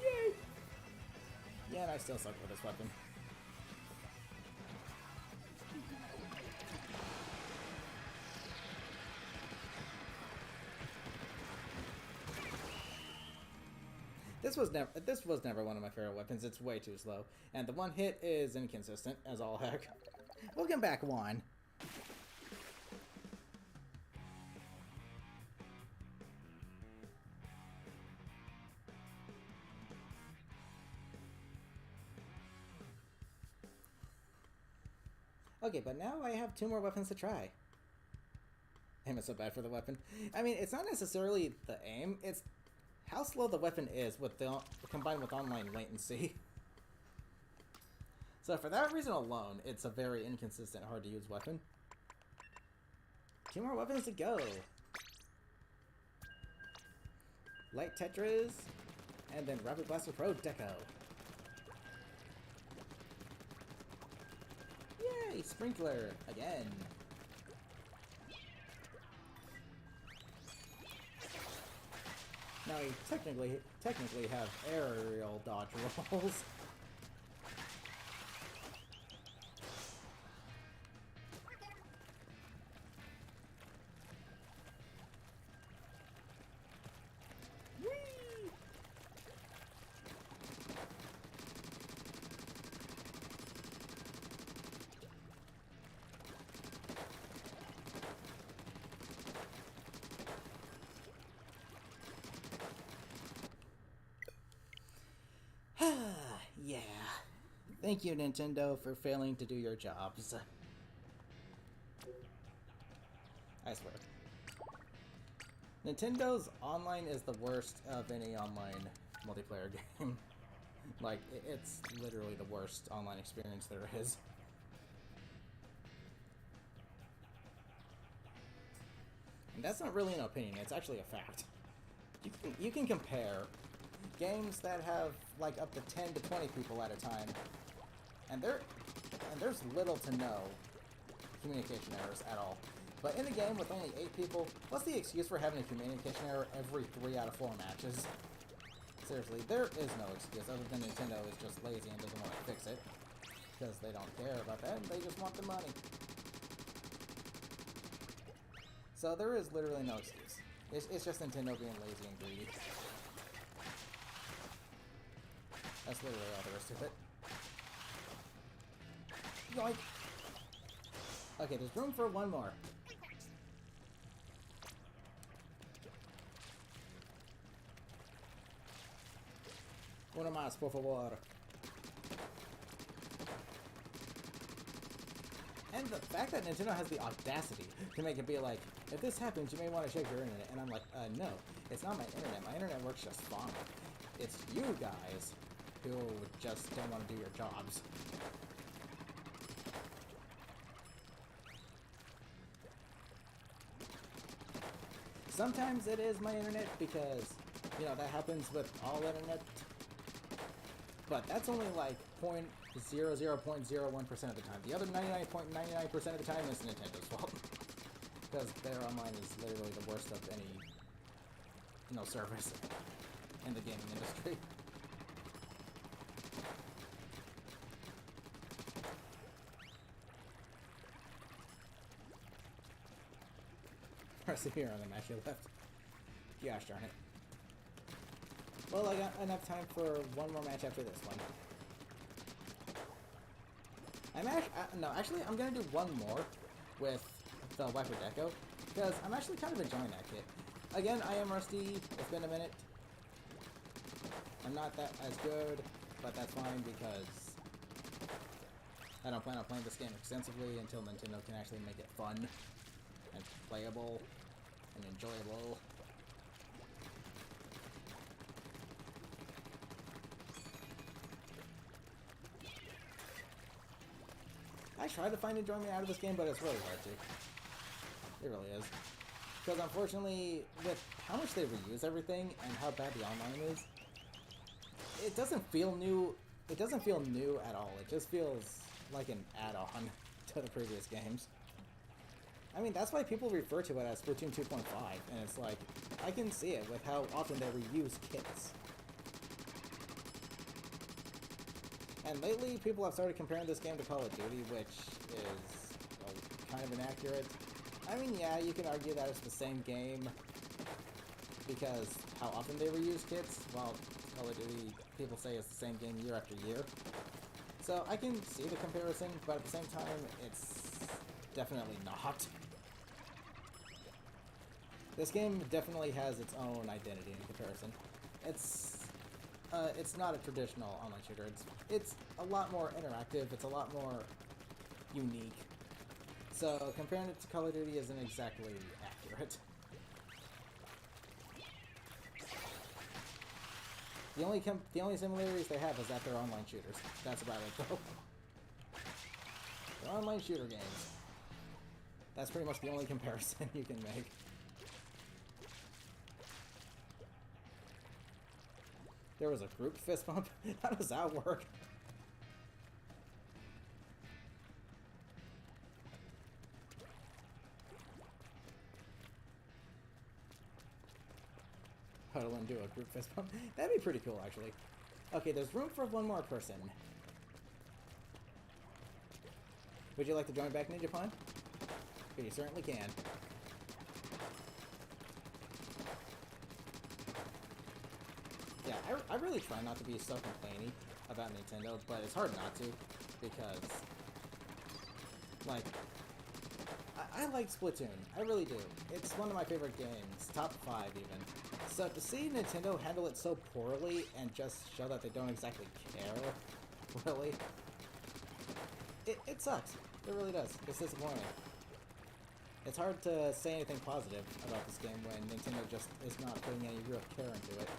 Yay! Yeah, and I still suck with this weapon. This was never one of my favorite weapons. It's way too slow, and the one hit is inconsistent as all heck. Welcome back, Juan. Okay, but now I have 2 more weapons to try. Aim is so bad for the weapon. I mean, it's not necessarily the aim, it's how slow the weapon is with the combined with online latency. So for that reason alone, it's a very inconsistent, hard to use weapon. 2 more weapons to go. Light Tetris, and then Rapid Blaster Pro Deco. Yay! Sprinkler again. Now you technically have aerial dodge rolls. Whee! Yeah. Thank you, Nintendo, for failing to do your jobs. I swear. Nintendo's online is the worst of any online multiplayer game. Like, it's literally the worst online experience there is. And that's not really an opinion, it's actually a fact. You can compare games that have like up to 10 to 20 people at a time, and there's little to no communication errors at all. But in a game with only 8 people, what's the excuse for having a communication error every 3 out of 4 matches? Seriously, there is no excuse other than Nintendo is just lazy and doesn't want to fix it. Because they don't care about that, and they just want the money. So there is literally no excuse. It's just Nintendo being lazy and greedy. That's literally all there is to it. Yoink! Okay, there's room for one more. Uno más, por favor. And the fact that Nintendo has the audacity to make it be like, if this happens, you may want to check your internet. And I'm like, no, it's not my internet. My internet works just fine. It's you guys who just don't want to do your jobs. Sometimes it is my internet because, you know, that happens with all internet. But that's only like 0.00.01% of the time. The other 99.99% of the time is Nintendo's fault. Because their online is literally the worst of any, you know, service in the gaming industry. Persevere on the match you left. Gosh darn it. Well, I got enough time for one more match after this one. Actually, I'm gonna do one more with the Wiper Deco, because I'm actually kind of enjoying that kit. Again, I am rusty, it's been a minute. I'm not that as good, but that's fine because I don't plan on playing this game extensively until Nintendo can actually make it fun and playable and enjoyable. I try to find enjoyment out of this game, but it's really hard to. It really is. Because unfortunately, with how much they reuse everything and how bad the online is, it doesn't feel new. It doesn't feel new at all. It just feels like an add-on to the previous games. I mean, that's why people refer to it as Splatoon 2.5, and it's like, I can see it with how often they reuse kits. And lately, people have started comparing this game to Call of Duty, which is kind of inaccurate. I mean, yeah, you can argue that it's the same game, because how often they reuse kits, well, Call of Duty, people say it's the same game year after year. So I can see the comparison, but at the same time, it's definitely not. This game definitely has its own identity in comparison. It's not a traditional online shooter. It's a lot more interactive. It's a lot more unique. So comparing it to Call of Duty isn't exactly accurate. The only similarities they have is that they're online shooters. That's about it, though. They're online shooter games. That's pretty much the only comparison you can make. There was a group fist bump? How does that work? Huddle and do a group fist bump? That'd be pretty cool, actually. Okay, there's room for one more person. Would you like to join back, Ninja Pun? You certainly can. Yeah, I really try not to be so complainy about Nintendo, but it's hard not to, because, like, I like Splatoon. I really do. It's one of my favorite games, top 5 even. So to see Nintendo handle it so poorly and just show that they don't exactly care, really, it sucks. It really does. It's disappointing. It's hard to say anything positive about this game when Nintendo just is not putting any real care into it.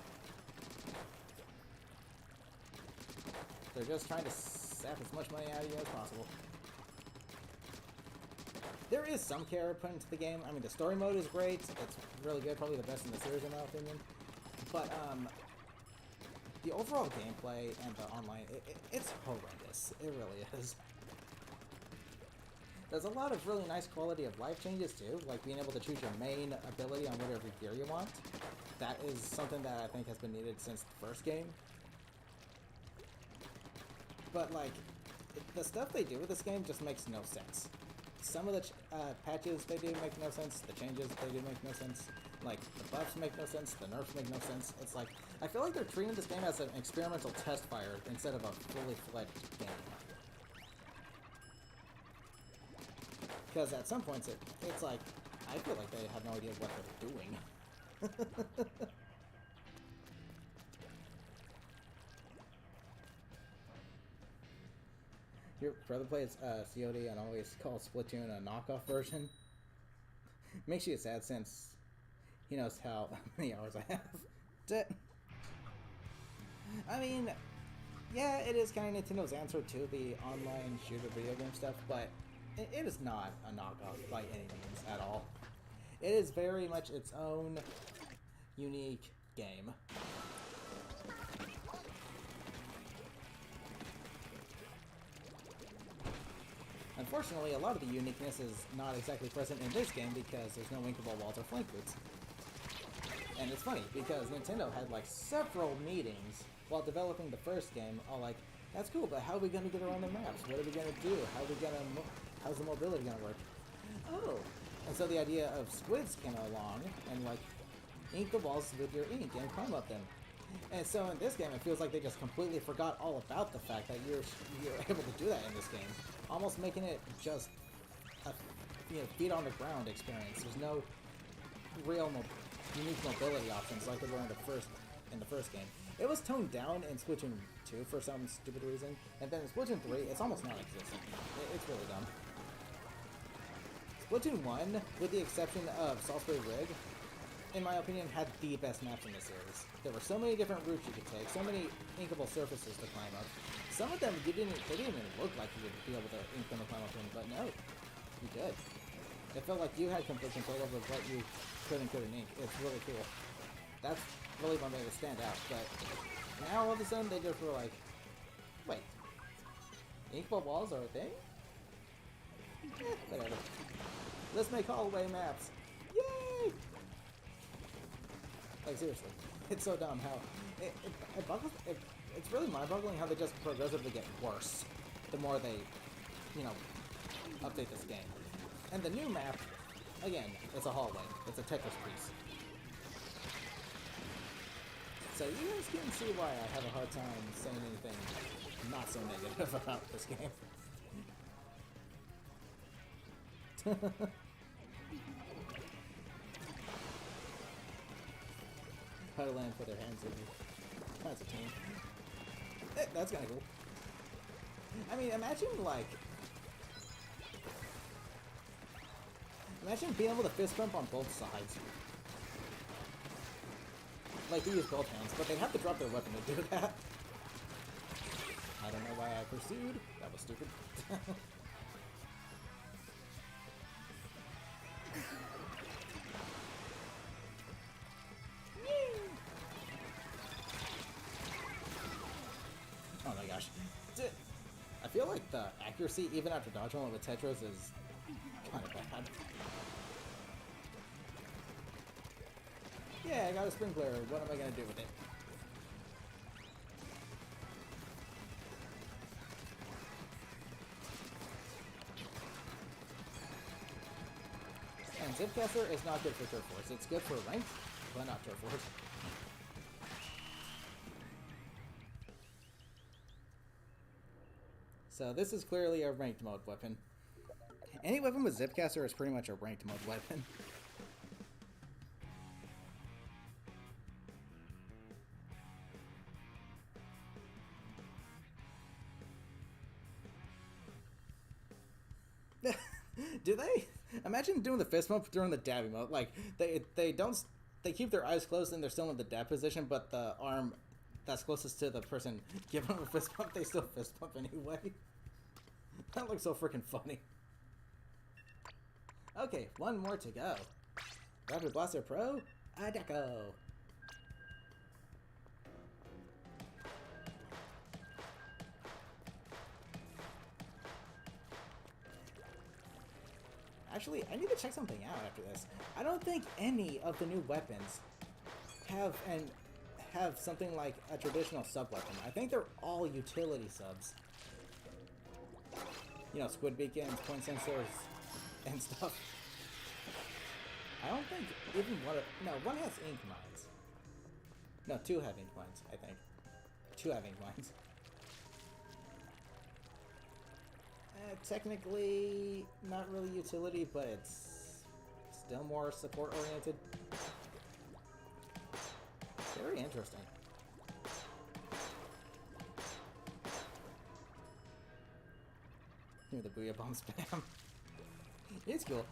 They're just trying to sap as much money out of you as possible. There is some care put into the game. I mean, the story mode is great. It's really good, probably the best in the series in my opinion. But the overall gameplay and the online, it's horrendous. It really is. There's a lot of really nice quality of life changes too, like being able to choose your main ability on whatever gear you want. That is something that I think has been needed since the first game. But like, the stuff they do with this game just makes no sense. Some of the patches they do make no sense, the changes they do make no sense, like, the buffs make no sense, the nerfs make no sense. It's like, I feel like they're treating this game as an experimental test fire instead of a fully fledged game. Because at some points, it's like, I feel like they have no idea what they're doing. Your brother plays COD and always calls Splatoon a knockoff version. Makes you sad since he knows how many hours I have. I mean, yeah, it is kind of Nintendo's answer to the online shooter video game stuff, but it is not a knockoff by any means at all. It is very much its own unique game. Unfortunately, a lot of the uniqueness is not exactly present in this game because there's no winkable walls or flank boots. And it's funny, because Nintendo had like several meetings while developing the first game, all like, that's cool, but how are we going to get around the maps? What are we going to do? How's the mobility going to work? Oh! And so the idea of squids came along and like, ink the walls with your ink and climb up them. And so in this game, it feels like they just completely forgot all about the fact that you're able to do that in this game. Almost making it just a feet on the ground experience. There's no real unique mobility options like there were in the first game. It was toned down in Splatoon 2 for some stupid reason, and then in Splatoon 3, it's almost non-existent. It's really dumb. Splatoon 1, with the exception of Salisbury Rig, in my opinion, had the best maps in the series. There were so many different routes you could take, so many inkable surfaces to climb up. Some of them, they didn't even look like you would be able to ink them and climb up in, but no, you could. It felt like you had complete control over what you could and couldn't ink. It's really cool. That's really what made it stand out, but now all of a sudden they just were like, wait, inkable walls are a thing? Whatever. Let's make hallway maps. Yay! Like, seriously, it's so dumb how it's really mind-boggling how they just progressively get worse the more they, you know, update this game. And the new map, again, it's a hallway. It's a Tetris piece. So you guys can see why I have a hard time saying anything not so negative about this game. Huddle in, put their hands in you. That's a team. That's kinda cool. I mean, imagine being able to fist bump on both sides. Like, they use both hands, but they'd have to drop their weapon to do that. I don't know why I pursued. That was stupid. Oh my gosh. I feel like the accuracy, even after dodging one with Tetris, is kind of bad. Yeah, I got a sprinkler. What am I going to do with it? And Zipcaster is not good for Turf Wars. It's good for ranked, but not Turf Wars. So this is clearly a ranked mode weapon. Any weapon with Zipcaster is pretty much a ranked mode weapon. Do they? Imagine doing the fist bump during the dab emote. Like, they keep their eyes closed and they're still in the dab position, but the arm that's closest to the person giving them a fist bump, they still fist bump anyway. That looks so freaking funny. Okay, one more to go. Rapid Blaster Pro, Adeko. Actually, I need to check something out after this. I don't think any of the new weapons have something like a traditional sub-weapon. I think they're all utility subs. You know, squid beacons, point sensors, and stuff. I don't think even one has ink mines. No, two have ink mines, I think. Two have ink mines. Technically, not really utility, but it's still more support-oriented. Very interesting. Hear the Booyah Bomb spam. It's cool.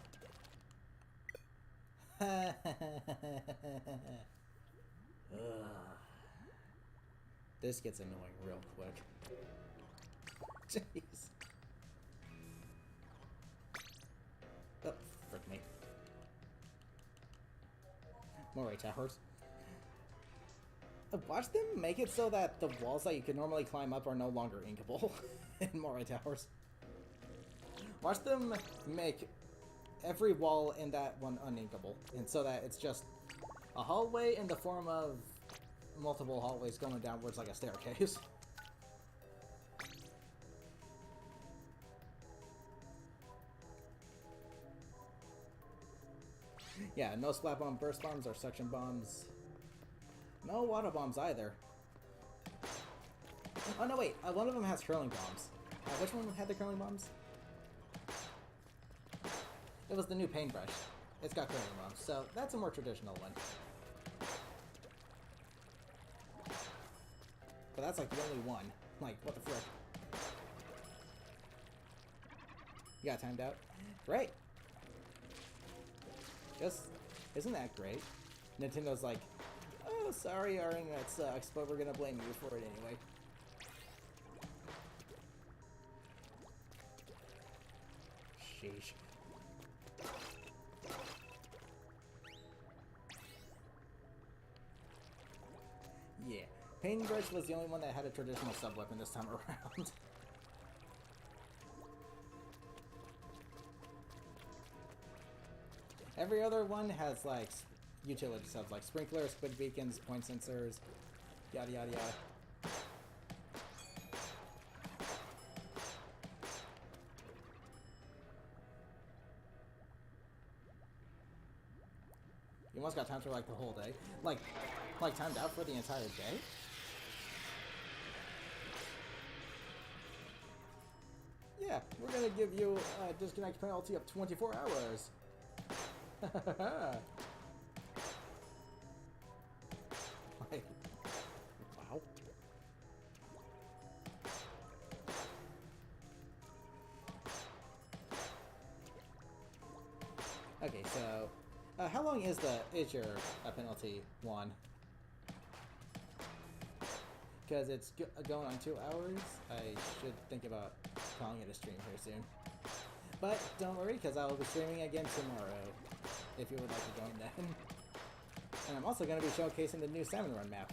This gets annoying real quick. Jeez. Oh, frick me. Moray Towers. Watch them make it so that the walls that you can normally climb up are no longer inkable in Moray Towers. Watch them make every wall in that one uninkable, and so that it's just a hallway in the form of multiple hallways going downwards like a staircase. Yeah, no splat bomb, burst bombs, or suction bombs. No water bombs either. Oh no, wait. One of them has curling bombs. Which one had the curling bombs? It was the new paintbrush. It's got curling bombs, so that's a more traditional one. But that's like the only one. Like, what the frick? You got timed out? Great! Just, isn't that great? Nintendo's like, oh, sorry, our internet sucks, but we're gonna blame you for it anyway. Sheesh. Yeah, Paintbrush was the only one that had a traditional sub-weapon this time around. Every other one has, like, utility subs, like sprinklers, squid beacons, point sensors, yada yada yada. You almost got timed for, like, the whole day. Like timed out for the entire day? Yeah, we're gonna give you a disconnect penalty of 24 hours. Like, wow. Okay, so how long is your penalty one? Because it's going on 2 hours. I should think about calling it a stream here soon. But don't worry, because I will be streaming again tomorrow, if you would like to join then. And I'm also going to be showcasing the new Salmon Run map.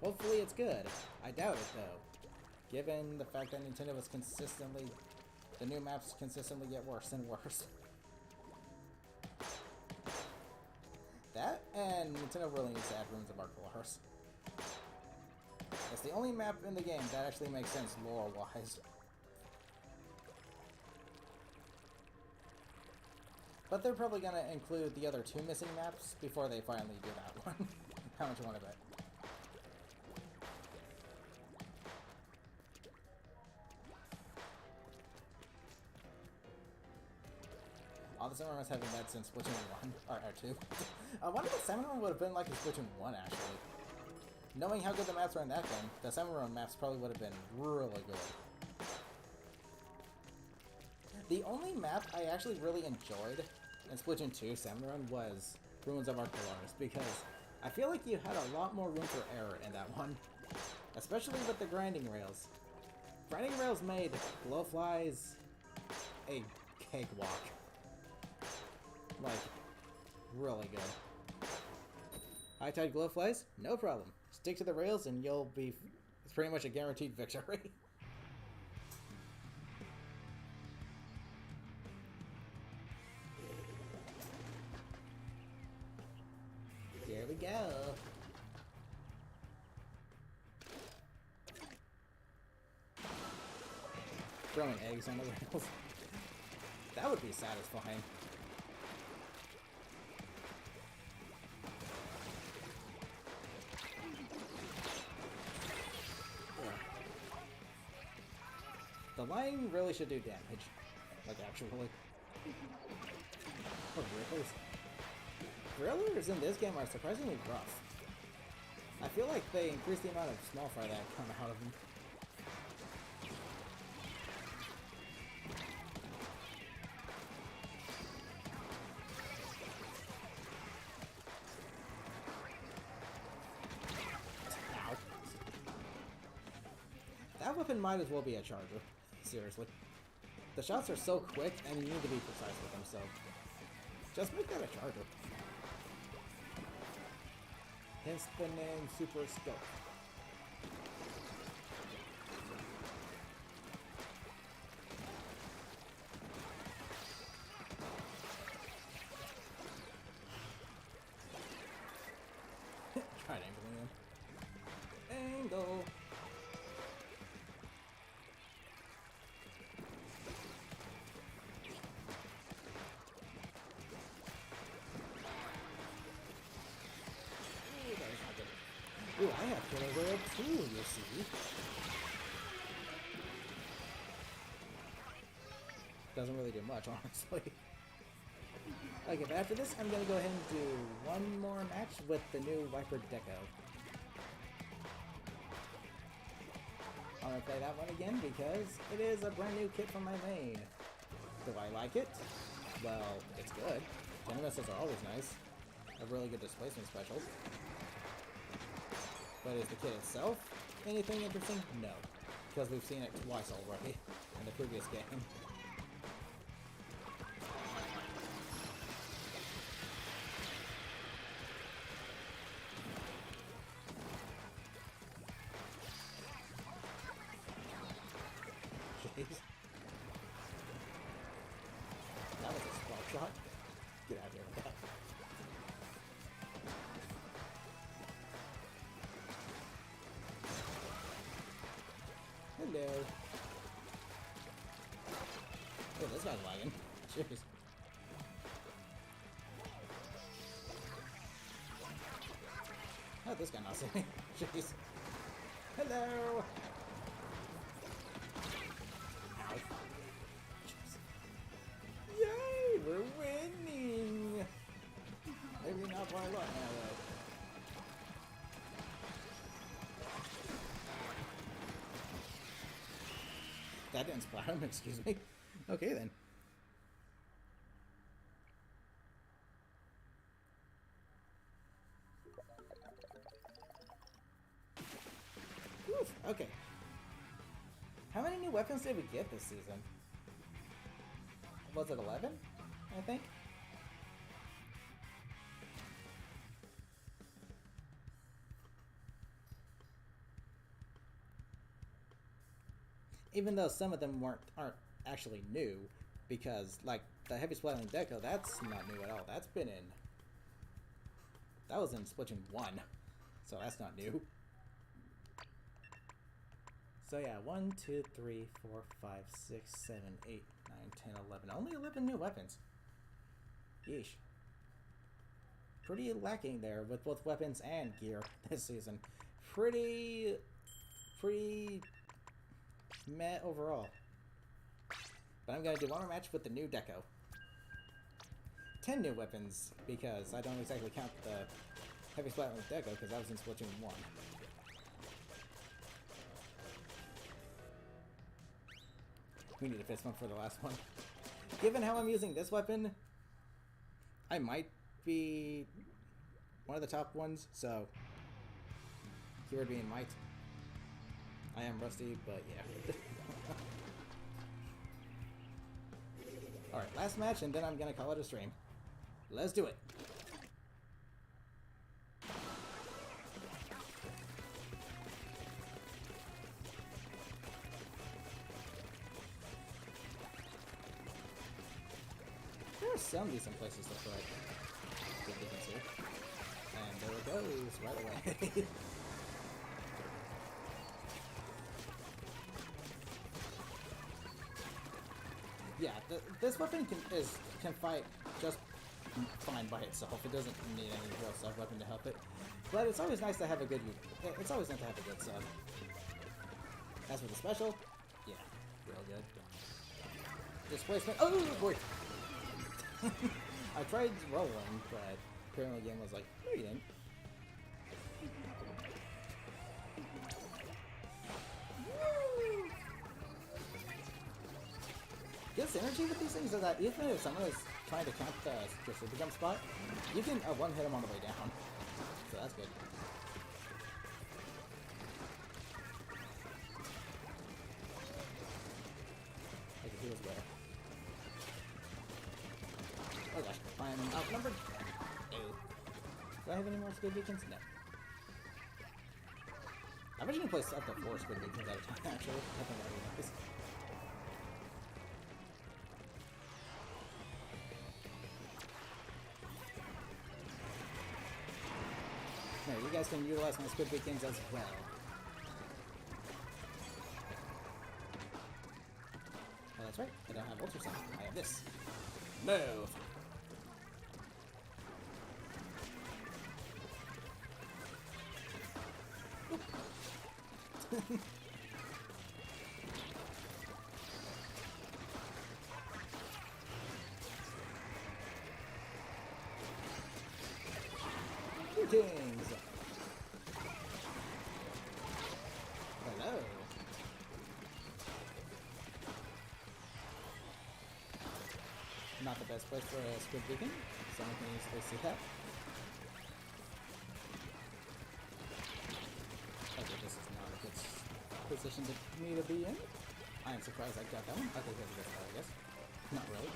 Hopefully it's good. I doubt it, though. Given the fact that Nintendo was the new maps consistently get worse and worse. That, and Nintendo really needs to add Ruins of Arc-Lars. It's the only map in the game that actually makes sense lore-wise. But they're probably gonna include the other 2 missing maps before they finally do that one. How much you want to bet? All the Salmon Runs haven't been since Splatoon 1, or 2. I wonder what Salmon Run would have been like in Splatoon 1, actually. Knowing how good the maps were in that game, the Salmon Run maps probably would have been really good. The only map I actually really enjoyed in Splatoon 2 Salmon Run was Ruins of Arc-Lars, because I feel like you had a lot more room for error in that one. Especially with the grinding rails. Grinding rails made glowflies a cakewalk. Like, really good. High tide glowflies? No problem. Stick to the rails and you'll be... It's pretty much a guaranteed victory. Here we go. Throwing eggs on the rails. That would be satisfying. The line really should do damage. Like, actually. Oh, grillers in this game are surprisingly rough. I feel like they increase the amount of small fry that come out of them. Ow. That weapon might as well be a charger. Seriously. The shots are so quick, and you need to be precise with them, so... Just make that a charger. Hence the name Super Scope. Tried angling him. Angle! Ooh, I have killer whale too, you see. Doesn't really do much, honestly. Okay, but after this, I'm gonna go ahead and do one more match with the new Viper Deco. I'm gonna play that one again because it is a brand new kit from my main. Do I like it? Well, it's good. Gem missiles are always nice. A really good displacement special. But is the kit itself anything interesting? No. Because we've seen it twice already in the previous game. Jeez. That was a spark shot. Get out of here with that. Hello. Oh, this guy's lagging. Jeez. How did this guy not see me? Jeez. Hello! Ow. Jeez. Yay! We're winning! Maybe not by a lot now, though. That didn't splatter him, excuse me. Okay then. Oof, okay. How many new weapons did we get this season? Was it 11? I think? Even though some of them aren't actually new, because like the heavy splattering deco, that's not new at all. That was in Splatoon 1, so that's not new. So yeah, 1, 2, 3, 4, 5, 6, 7, 8, 9, 10, 11. Only 11 new weapons. Yeesh. Pretty lacking there with both weapons and gear this season. Pretty meh overall. But I'm gonna do one more match with the new deco. 10 new weapons, because I don't exactly count the heavy splattering deco, because that was in Splatoon 1. We need a fist bump for the last one. Given how I'm using this weapon, I might be one of the top ones, so keyword being might. I am rusty, but yeah. Alright, last match, and then I'm gonna call it a stream. Let's do it. There are some decent places to put good defense here. And there it goes, right away. Yeah, this weapon can fight just fine by itself. It doesn't need any real sub-weapon to help it. But it's always nice to have a good... It's always nice to have a good sub. As for the special, yeah, real good. Displacement... Oh, boy! I tried rolling, but apparently the game was like, no you didn't. Good synergy with these things is that even if someone is trying to count the super jump spot, you can one hit them on the way down. So that's good. Okay, he was where? Oh gosh, I'm outnumbered. Ew. Do I have any more squid beacons? No. I bet you can place up to 4 squid beacons at a time, actually. I think that would be nice. No, you guys can utilize my squid beacons as well. Oh, that's right. I don't have ultrasound. I have this. Move! Greetings! Hello! Not the best place for a squid beacon. Someone can easily see that. Okay, this is not a good position for me to be in. I am surprised I got that one. Okay, here's a good part, I guess. Not really.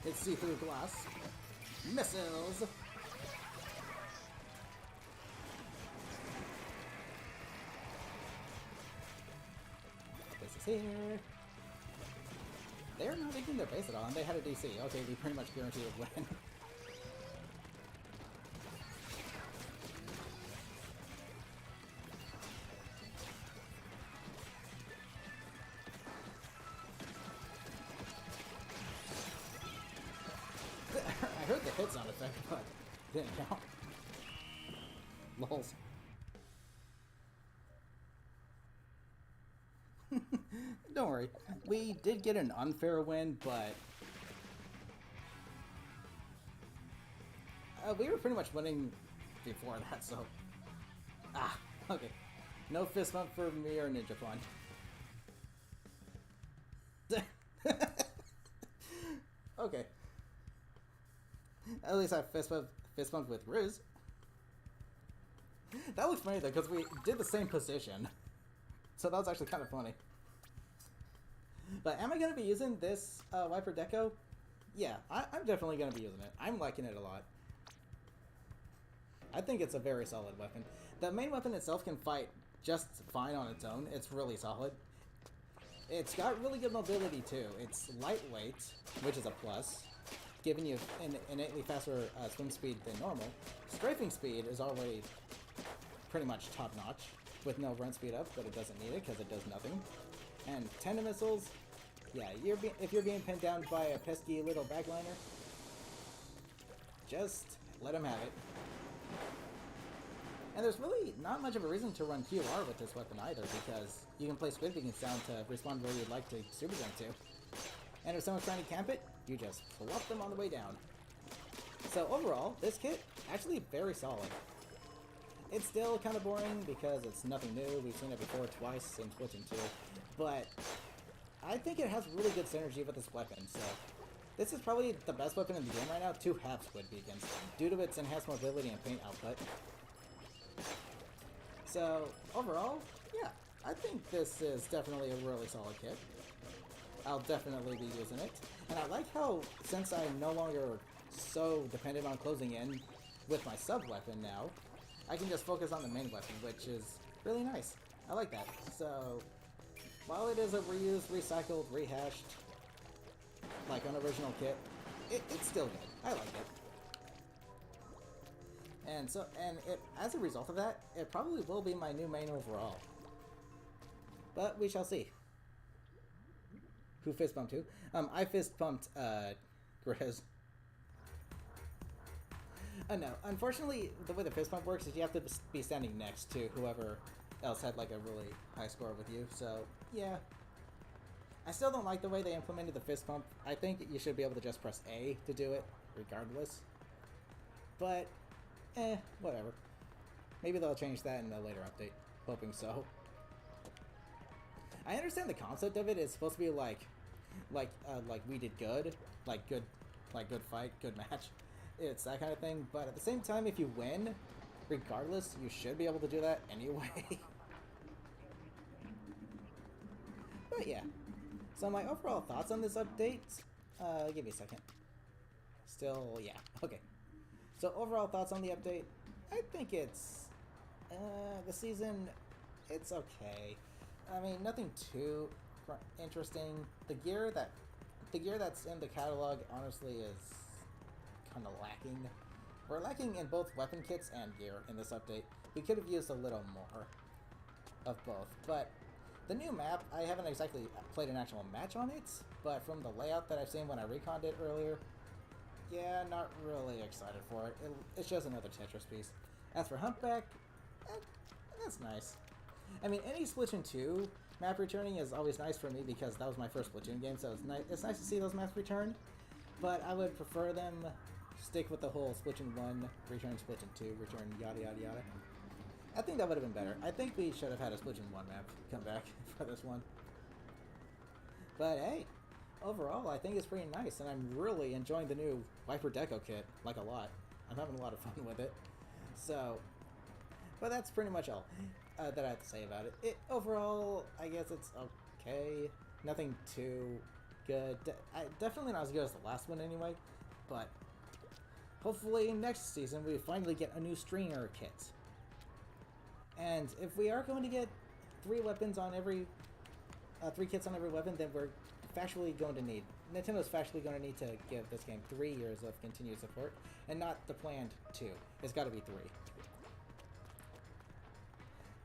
It's see-through glass. Missiles! This is here. They're not making their base at all, and they had a DC. Okay, we pretty much guaranteed a win. I heard the hit sound effect, but didn't count. Lols. Don't worry. We did get an unfair win, but we were pretty much winning before that, so... Ah, okay. No fist bump for me or Ninja Fun. Okay. At least I fist bumped with Riz. That looks funny though, because we did the same position. So that was actually kind of funny. But am I going to be using this Wiper Deco? Yeah, I'm definitely going to be using it. I'm liking it a lot. I think it's a very solid weapon. The main weapon itself can fight just fine on its own. It's really solid. It's got really good mobility too. It's lightweight, which is a plus, giving you an innately faster swim speed than normal. Strafing speed is already pretty much top-notch, with no run speed up, but it doesn't need it because it does nothing. And tandem missiles, yeah, if you're being pinned down by a pesky little backliner, just let him have it. And there's really not much of a reason to run QR with this weapon either, because you can play Squid Beacons down to respond where you'd like to super jump to. And if someone's trying to camp it, you just flop them on the way down. So overall, this kit, actually very solid. It's still kind of boring because it's nothing new. We've seen it before twice in Splatoon 2. But I think it has really good synergy with this weapon, so this is probably the best weapon in the game right now to have Squid Beacons, due to its enhanced mobility and paint output. So, overall, yeah, I think this is definitely a really solid kit. I'll definitely be using it. And I like how, since I'm no longer so dependent on closing in with my sub-weapon now, I can just focus on the main weapon, which is really nice. I like that. So, while it is a reused, recycled, rehashed, like unoriginal kit, it's still good. I like it. And so, as a result of that, it probably will be my new main overall. But we shall see. Who fist bumped who? I fist bumped, Grizz. No, unfortunately, the way the fist bump works is you have to be standing next to whoever else had like a really high score with you, so yeah. I still don't like the way they implemented the fist bump. I think you should be able to just press A to do it, regardless. But, whatever. Maybe they'll change that in a later update. Hoping so. I understand the concept of it is supposed to be like we did good, good fight, good match. It's that kind of thing, but at the same time, if you win, regardless, you should be able to do that anyway. But yeah. So my overall thoughts on this update, give me a second. Still, yeah, okay. So overall thoughts on the update, I think it's, the season, it's okay. I mean, nothing too interesting. The gear that's in the catalog, honestly, is kind of lacking. We're lacking in both weapon kits and gear in this update. We could have used a little more of both, but the new map, I haven't exactly played an actual match on it, but from the layout that I've seen when I reconned it earlier, yeah, not really excited for it. It's just another Tetris piece. As for Humpback, that's nice. I mean, any Splatoon 2 map returning is always nice for me because that was my first Splatoon game, so it's nice to see those maps return. But I would prefer them stick with the whole Splatoon 1, return Splatoon 2, return yada yada yada. I think that would have been better. I think we should have had a Splatoon 1 map come back for this one. But hey, overall, I think it's pretty nice, and I'm really enjoying the new Viper Deco kit, like a lot. I'm having a lot of fun with it. So, but that's pretty much all that I have to say about it. Overall, I guess it's okay. Nothing too good. Definitely not as good as the last one anyway, but hopefully next season we finally get a new stringer kit. And if we are going to get 3 weapons on every 3 kits on every weapon, then we're factually going to need Nintendo's factually going to need to give this game 3 years of continued support, and not the planned 2. It's got to be 3.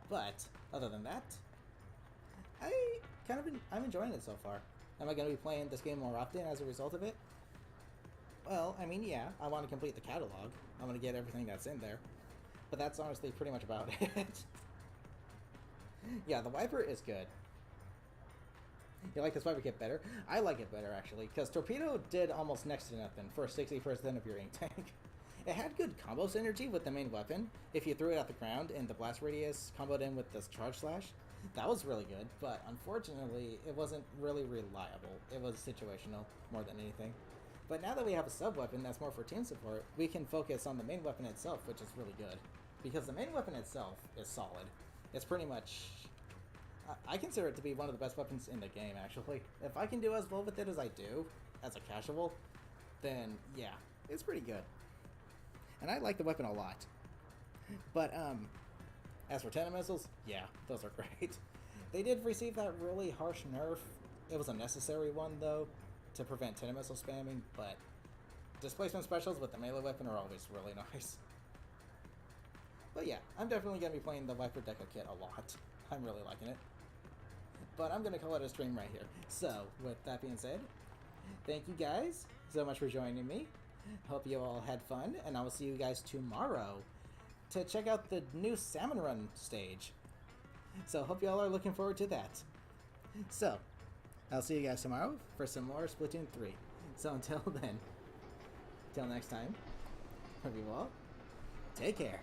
But other than that, I'm enjoying it so far. Am I going to be playing this game more often as a result of it? Well, I mean, yeah, I want to complete the catalog. I want to get everything that's in there. But that's honestly pretty much about it. Yeah, the Viper is good. You like this Viper kit better? I like it better, actually, because Torpedo did almost next to nothing for 60% of your ink tank. It had good combo synergy with the main weapon. If you threw it at the ground and the blast radius comboed in with this charge slash, that was really good, but unfortunately, it wasn't really reliable. It was situational more than anything. But now that we have a sub-weapon that's more for team support, we can focus on the main weapon itself, which is really good. Because the main weapon itself is solid. It's pretty much... I consider it to be one of the best weapons in the game, actually. If I can do as well with it as I do, as a casual, then yeah, it's pretty good. And I like the weapon a lot. But, as for Tenta missiles, yeah, those are great. They did receive that really harsh nerf. It was a necessary one, though, to prevent Tenta missile spamming, but displacement specials with the melee weapon are always really nice. But yeah, I'm definitely going to be playing the Viper Deco kit a lot. I'm really liking it. But I'm going to call it a stream right here. So, with that being said, thank you guys so much for joining me. Hope you all had fun, and I will see you guys tomorrow to check out the new Salmon Run stage. So, hope you all are looking forward to that. So, I'll see you guys tomorrow for some more Splatoon 3. So, until then, till next time, hope you all take care.